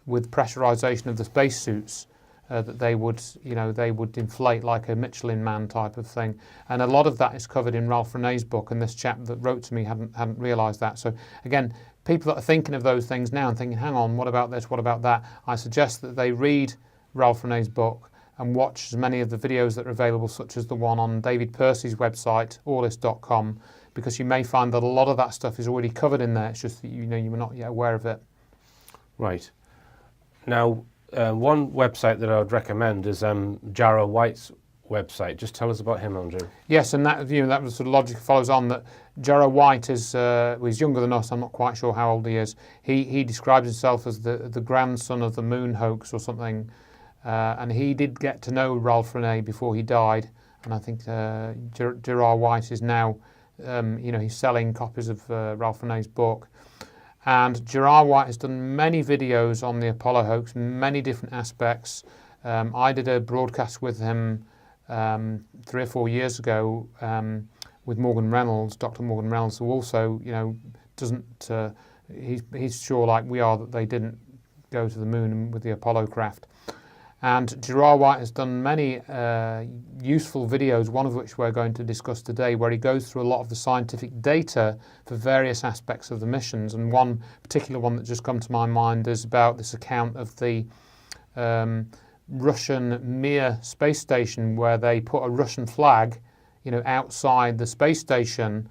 with pressurization of the spacesuits, that they would inflate like a Michelin Man type of thing. And a lot of that is covered in Ralph Renee's book, and this chap that wrote to me hadn't realised that. So again, people that are thinking of those things now and thinking, hang on, what about this, what about that? I suggest that they read Ralph Renee's book and watch as many of the videos that are available, such as the one on David Percy's website, orlis.com, because you may find that a lot of that stuff is already covered in there. It's just that you were not yet aware of it. Right. Now, one website that I would recommend is Jarrah White's website. Just tell us about him, Andrew. Yes, and that was sort of logic follows on that Jarrah White is he's younger than us. I'm not quite sure how old he is. He describes himself as the grandson of the moon hoax or something, and he did get to know Ralph Renee before he died. And I think Jarrah White is now, he's selling copies of Ralph Renee's book. And Jarrah White has done many videos on the Apollo hoax, many different aspects. I did a broadcast with him 3 or 4 years ago with Morgan Reynolds, Dr. Morgan Reynolds, who also, doesn't, he's sure like we are that they didn't go to the moon with the Apollo craft. And Jarrah White has done many useful videos, one of which we're going to discuss today, where he goes through a lot of the scientific data for various aspects of the missions. And one particular one that just come to my mind is about this account of the Russian Mir space station, where they put a Russian flag, outside the space station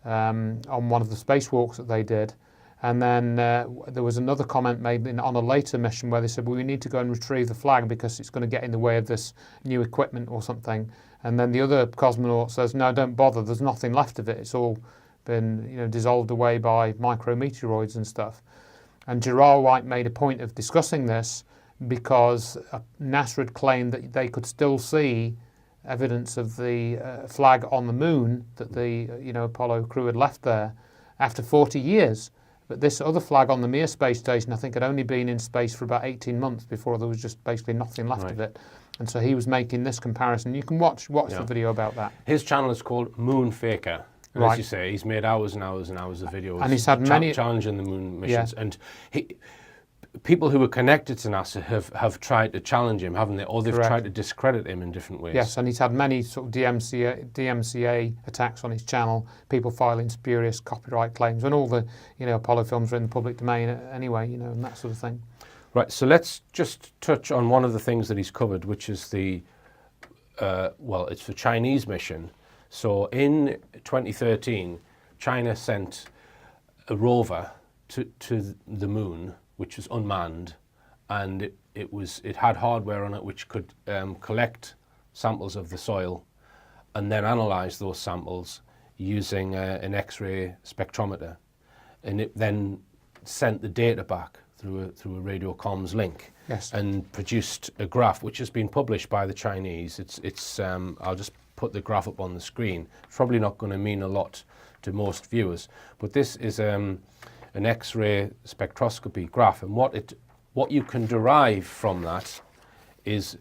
on one of the spacewalks that they did. And then there was another comment made on a later mission where they said, well, we need to go and retrieve the flag because it's going to get in the way of this new equipment or something. And then the other cosmonaut says, no, don't bother, there's nothing left of it. It's all been dissolved away by micrometeoroids and stuff. And Jarrah White made a point of discussing this because NASA had claimed that they could still see evidence of the flag on the moon that the Apollo crew had left there after 40 years. But this other flag on the Mir space station, I think, had only been in space for about 18 months before there was just basically nothing left of it. And so he was making this comparison. You can watch the video about that. His channel is called Moon Faker. And right. As you say, he's made hours and hours and hours of videos. And he's had many challenging the moon missions. Yeah. And people who are connected to NASA have tried to challenge him, haven't they? Or they've tried to discredit him in different ways. Yes, and he's had many sort of DMCA attacks on his channel, people filing spurious copyright claims, and all the Apollo films are in the public domain anyway, and that sort of thing. Right, so let's just touch on one of the things that he's covered, which is the, it's the Chinese mission. So in 2013, China sent a rover to the moon, which was unmanned, and it had hardware on it which could collect samples of the soil and then analyze those samples using an X-ray spectrometer, and it then sent the data back through a radio comms link. Yes. And produced a graph which has been published by the Chinese. It's I'll just put the graph up on the screen. It's probably not going to mean a lot to most viewers, but this is an X-ray spectroscopy graph, and what you can derive from that is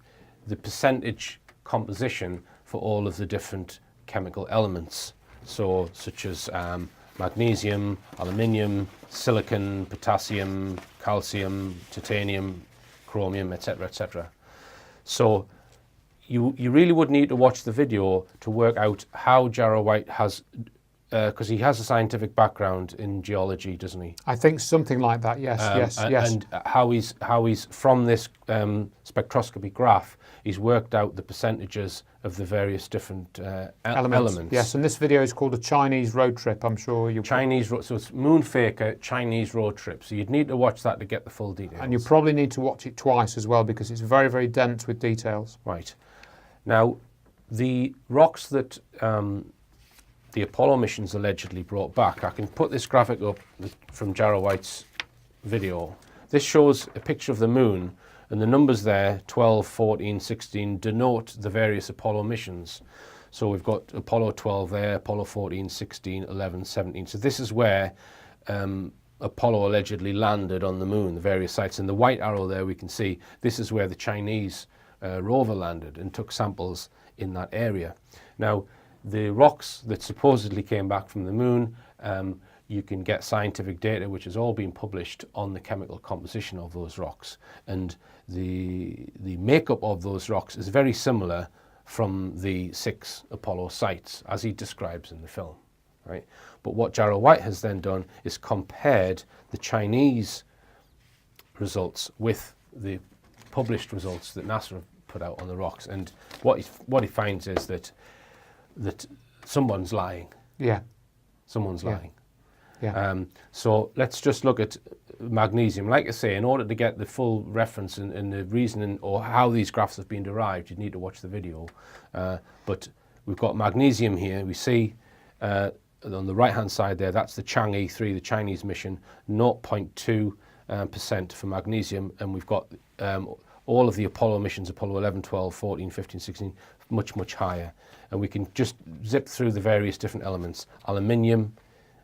the percentage composition for all of the different chemical elements, so such as magnesium, aluminium, silicon, potassium, calcium, titanium, chromium, etc., etc. So you really would need to watch the video to work out how Jarrah White has, because he has a scientific background in geology, doesn't he? I think something like that. Yes, yes. And how he's from this spectroscopy graph, he's worked out the percentages of the various different elements. Yes, and this video is called a Chinese road trip. I'm sure you. So it's Moon Faker Chinese road trip. So you'd need to watch that to get the full details. And you probably need to watch it twice as well because it's very, very dense with details. Right. Now, the rocks that the Apollo missions allegedly brought back, I can put this graphic up from Jarrah White's video. This shows a picture of the moon, and the numbers there, 12, 14, 16, denote the various Apollo missions. So we've got Apollo 12 there, Apollo 14, 16, 11, 17. So this is where Apollo allegedly landed on the moon, the various sites. And the white arrow there we can see, this is where the Chinese rover landed and took samples in that area. Now, the rocks that supposedly came back from the moon, you can get scientific data which has all been published on the chemical composition of those rocks. And the makeup of those rocks is very similar from the 6 Apollo sites, as he describes in the film. Right? But what Jarrah White has then done is compared the Chinese results with the published results that NASA have put out on the rocks. And what he finds is that someone's lying. Yeah. Someone's lying. Yeah. So let's just look at magnesium. Like I say, in order to get the full reference and the reasoning or how these graphs have been derived, you need to watch the video. But we've got magnesium here. We see on the right-hand side there, that's the Chang'e 3, the Chinese mission, 0.2% for magnesium. And we've got all of the Apollo missions, Apollo 11, 12, 14, 15, 16, much, much higher. And we can just zip through the various different elements. Aluminium,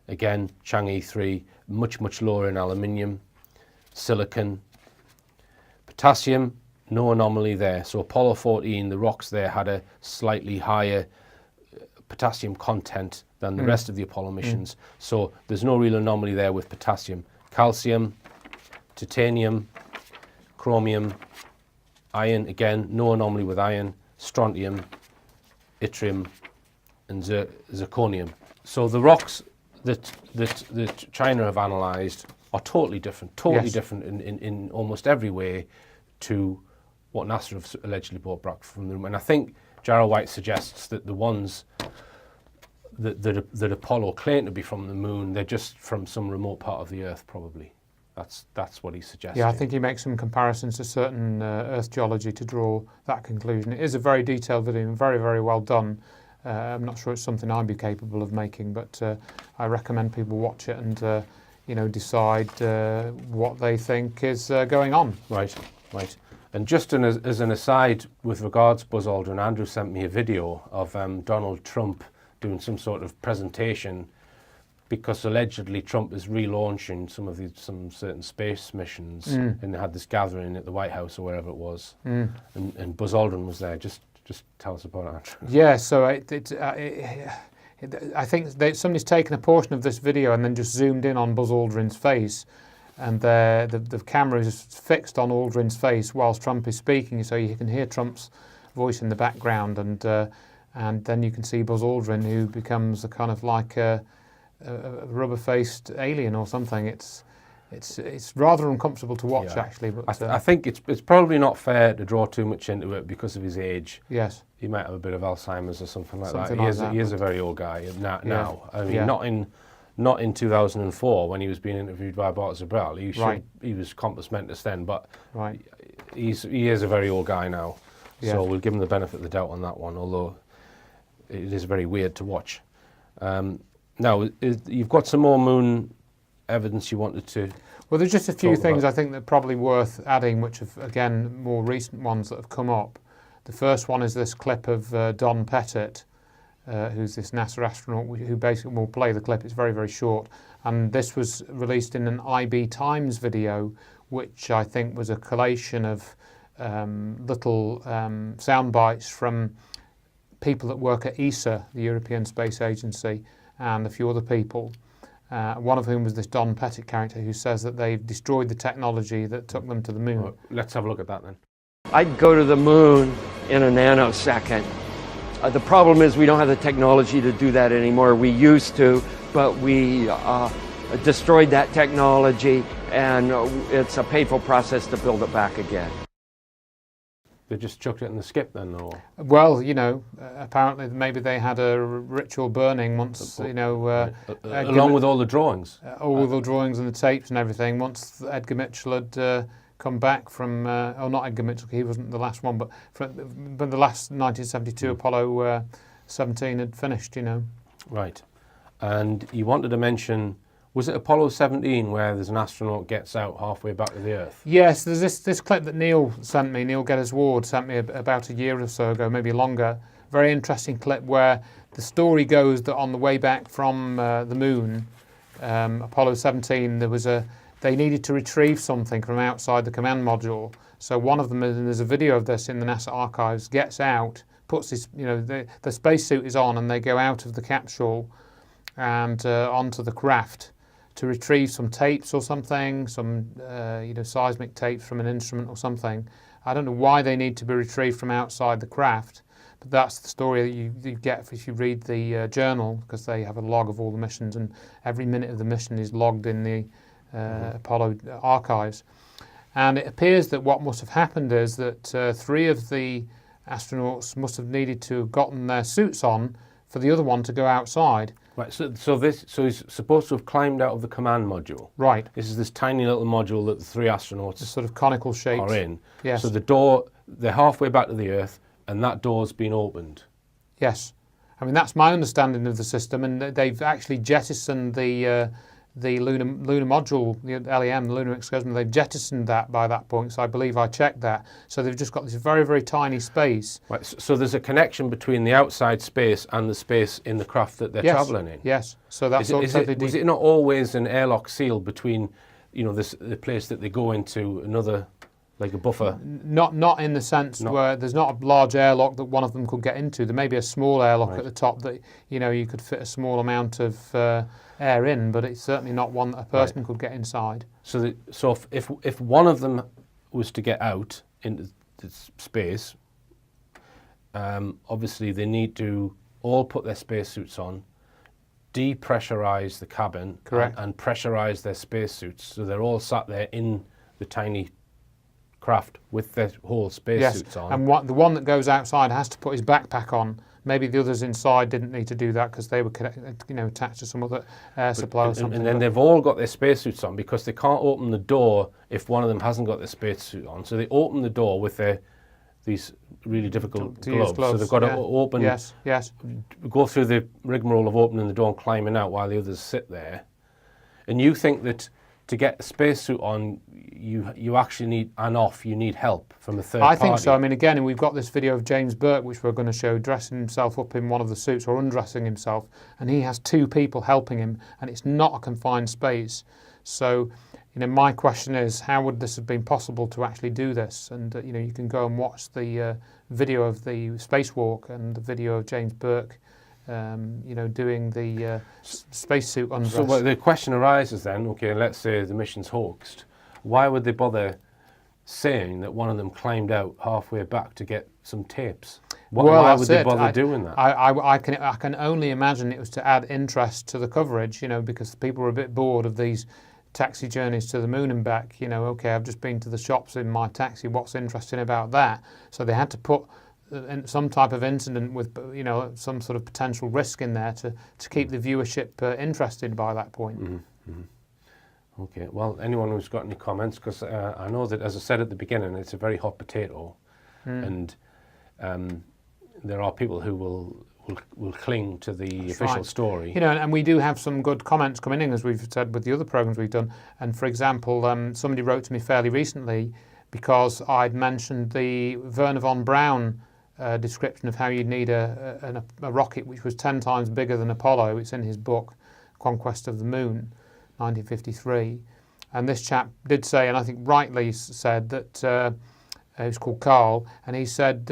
again, Chang'e 3, much, much lower in aluminium. Silicon. Potassium, no anomaly there. So Apollo 14, the rocks there had a slightly higher potassium content than the rest of the Apollo missions. So there's no real anomaly there with potassium. Calcium, titanium, chromium, iron, again, no anomaly with iron. Strontium, yttrium, and zirconium. So the rocks that China have analysed are totally different, different in almost every way to what NASA have allegedly brought back from the moon. And I think Jarrah White suggests that the ones that Apollo claim to be from the moon, they're just from some remote part of the Earth, probably. That's what he suggests. Yeah, I think he makes some comparisons to certain Earth geology to draw that conclusion. It is a very detailed video and very, very well done. I'm not sure it's something I'd be capable of making, but I recommend people watch it and decide what they think is going on. Right. And just as an aside, with regards Buzz Aldrin, Andrew sent me a video of Donald Trump doing some sort of presentation, because allegedly Trump is relaunching some certain space missions, and they had this gathering at the White House or wherever it was, and Buzz Aldrin was there. Just tell us about it, Andrew. Yeah, so I think somebody's taken a portion of this video and then just zoomed in on Buzz Aldrin's face, and the camera is fixed on Aldrin's face whilst Trump is speaking, so you can hear Trump's voice in the background, and then you can see Buzz Aldrin, who becomes a kind of like a rubber-faced alien or something. It's rather uncomfortable to watch, actually. But I think it's probably not fair to draw too much into it because of his age. Yes, he might have a bit of Alzheimer's or something like that. He is a very old guy now. I mean, not in 2004 when he was being interviewed by Bart Zabel. He was compass mentis then, but he is a very old guy now. Yeah. So we'll give him the benefit of the doubt on that one, although it is very weird to watch. Now, you've got some more moon evidence you wanted to... Well, there's just a few things I think that are probably worth adding, which have, again, more recent ones that have come up. The first one is this clip of Don Pettit, who's this NASA astronaut who basically will play the clip. It's very, very short. And this was released in an IB Times video, which I think was a collation of little sound bites from people that work at ESA, the European Space Agency, and a few other people. one of whom was this Don Pettit character who says that they've destroyed the technology that took them to the moon. Well, let's have a look at that then. I'd go to the moon in a nanosecond. The problem is we don't have the technology to do that anymore. We used to, but we destroyed that technology, and it's a painful process to build it back again. They just chucked it in the skip then, or? Well, you know, apparently maybe they had a ritual burning once, you know... along with all the drawings? All the drawings and the tapes and everything. Once Edgar Mitchell had come back from... oh, not Edgar Mitchell, he wasn't the last one, but the last 1972 Apollo 17 had finished, you know. Right. And you wanted to mention... Was it Apollo 17 where there's an astronaut gets out halfway back to the Earth? Yes, there's this clip that Neil sent me, Neil Geddes-Ward sent me about a year or so ago, maybe longer. Very interesting clip where the story goes that on the way back from the moon, Apollo 17, they needed to retrieve something from outside the command module. So one of them, and there's a video of this in the NASA archives, gets out, puts his, you know, the spacesuit is on, and they go out of the capsule and onto the craft to retrieve some tapes or something, some you know, seismic tapes from an instrument or something. I don't know why they need to be retrieved from outside the craft, but that's the story that you get if you read the journal, because they have a log of all the missions, and every minute of the mission is logged in the Apollo archives. And it appears that what must have happened is that 3 of the astronauts must have needed to have gotten their suits on for the other one to go outside. Right, so he's supposed to have climbed out of the command module. Right. This is this tiny little module that the 3 astronauts It's sort of conical shape are in. Yes. So the door, they're halfway back to the Earth, and that door's been opened. Yes. I mean, that's my understanding of the system, and they've actually jettisoned the lunar module, the LEM, the Lunar Excursion. They've jettisoned that by that point, so I believe I checked that. So they've just got this very, very tiny space. Right, so there's a connection between the outside space and the space in the craft that they're travelling in. Yes, so that's was it not always an airlock seal between, you know, the place that they go into another, like a buffer? Not in the sense where there's not a large airlock that one of them could get into. There may be a small airlock at the top that, you know, you could fit a small amount of air in, but it's certainly not one that a person could get inside. So if one of them was to get out into space, obviously they need to all put their spacesuits on, depressurize the cabin, correct, and pressurize their spacesuits, so they're all sat there in the tiny craft with their whole spacesuits on. And the one that goes outside has to put his backpack on. Maybe the others inside didn't need to do that because they were, you know, attached to some other air supply or something. And then they've all got their spacesuits on because they can't open the door if one of them hasn't got their spacesuit on. So they open the door with these really difficult gloves. So they've got to open, go through the rigmarole of opening the door and climbing out while the others sit there. And you think that to get a spacesuit on, you actually need, and off, you need help from a third party. I think so. I mean, again, we've got this video of James Burke, which we're going to show, dressing himself up in one of the suits, or undressing himself, and he has 2 people helping him, and it's not a confined space. So, you know, my question is, how would this have been possible to actually do this? And, you know, you can go and watch the video of the spacewalk and the video of James Burke, you know, doing the spacesuit undress. So the question arises then, okay, let's say the mission's hoaxed. Why would they bother saying that one of them climbed out halfway back to get some tapes? Why would they bother doing that? I can only imagine it was to add interest to the coverage, you know, because people were a bit bored of these taxi journeys to the moon and back. You know, okay, I've just been to the shops in my taxi, what's interesting about that? So they had to put some type of incident with, you know, some sort of potential risk in there to keep the viewership interested by that point. Mm-hmm. Mm-hmm. Okay, well, anyone who's got any comments, because I know that, as I said at the beginning, it's a very hot potato, and there are people who will cling to the official story. You know, and we do have some good comments coming in, as we've said with the other programs we've done. And for example, somebody wrote to me fairly recently because I'd mentioned the Wernher von Braun description of how you'd need a rocket which was 10 times bigger than Apollo. It's in his book, Conquest of the Moon, 1953. And this chap did say, and I think rightly said, that it was called Carl, and he said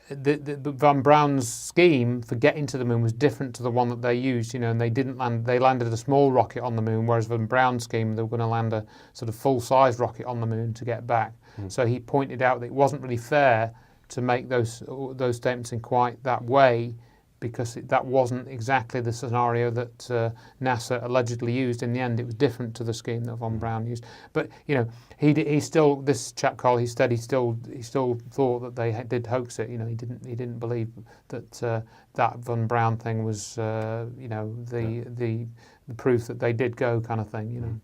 the Von Braun's scheme for getting to the moon was different to the one that they used, and they didn't land. They landed a small rocket on the moon, whereas Von Braun's scheme, they were going to land a sort of full-size rocket on the moon to get back. So he pointed out that it wasn't really fair to make those statements in quite that way, because that wasn't exactly the scenario that NASA allegedly used. In the end, it was different to the scheme that Von Braun used. But he still, this chap Carl, he said he still thought that they did hoax it. He didn't believe that that Von Braun thing was the proof that they did go, kind of thing.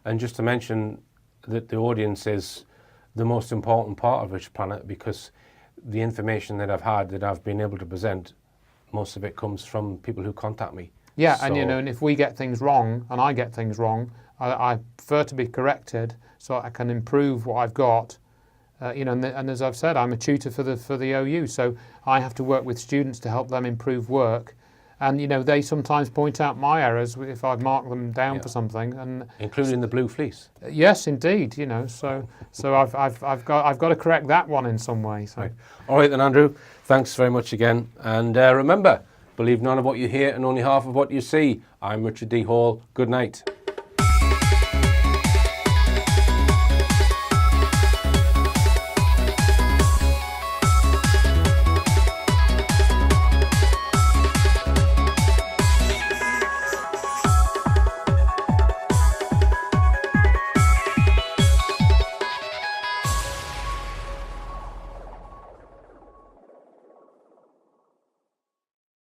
And just to mention that the audience is the most important part of Rich Planet, because the information that I've been able to present, most of it comes from people who contact me. Yeah, so, and if we get things wrong, and I get things wrong, I prefer to be corrected so I can improve what I've got. And as I've said, I'm a tutor for the OU, so I have to work with students to help them improve work. And they sometimes point out my errors if I mark them down for something, and including the blue fleece. Yes, indeed. So I've got to correct that one in some way. So. Right. All right then, Andrew. Thanks very much again. And remember, believe none of what you hear and only half of what you see. I'm Richard D. Hall. Good night.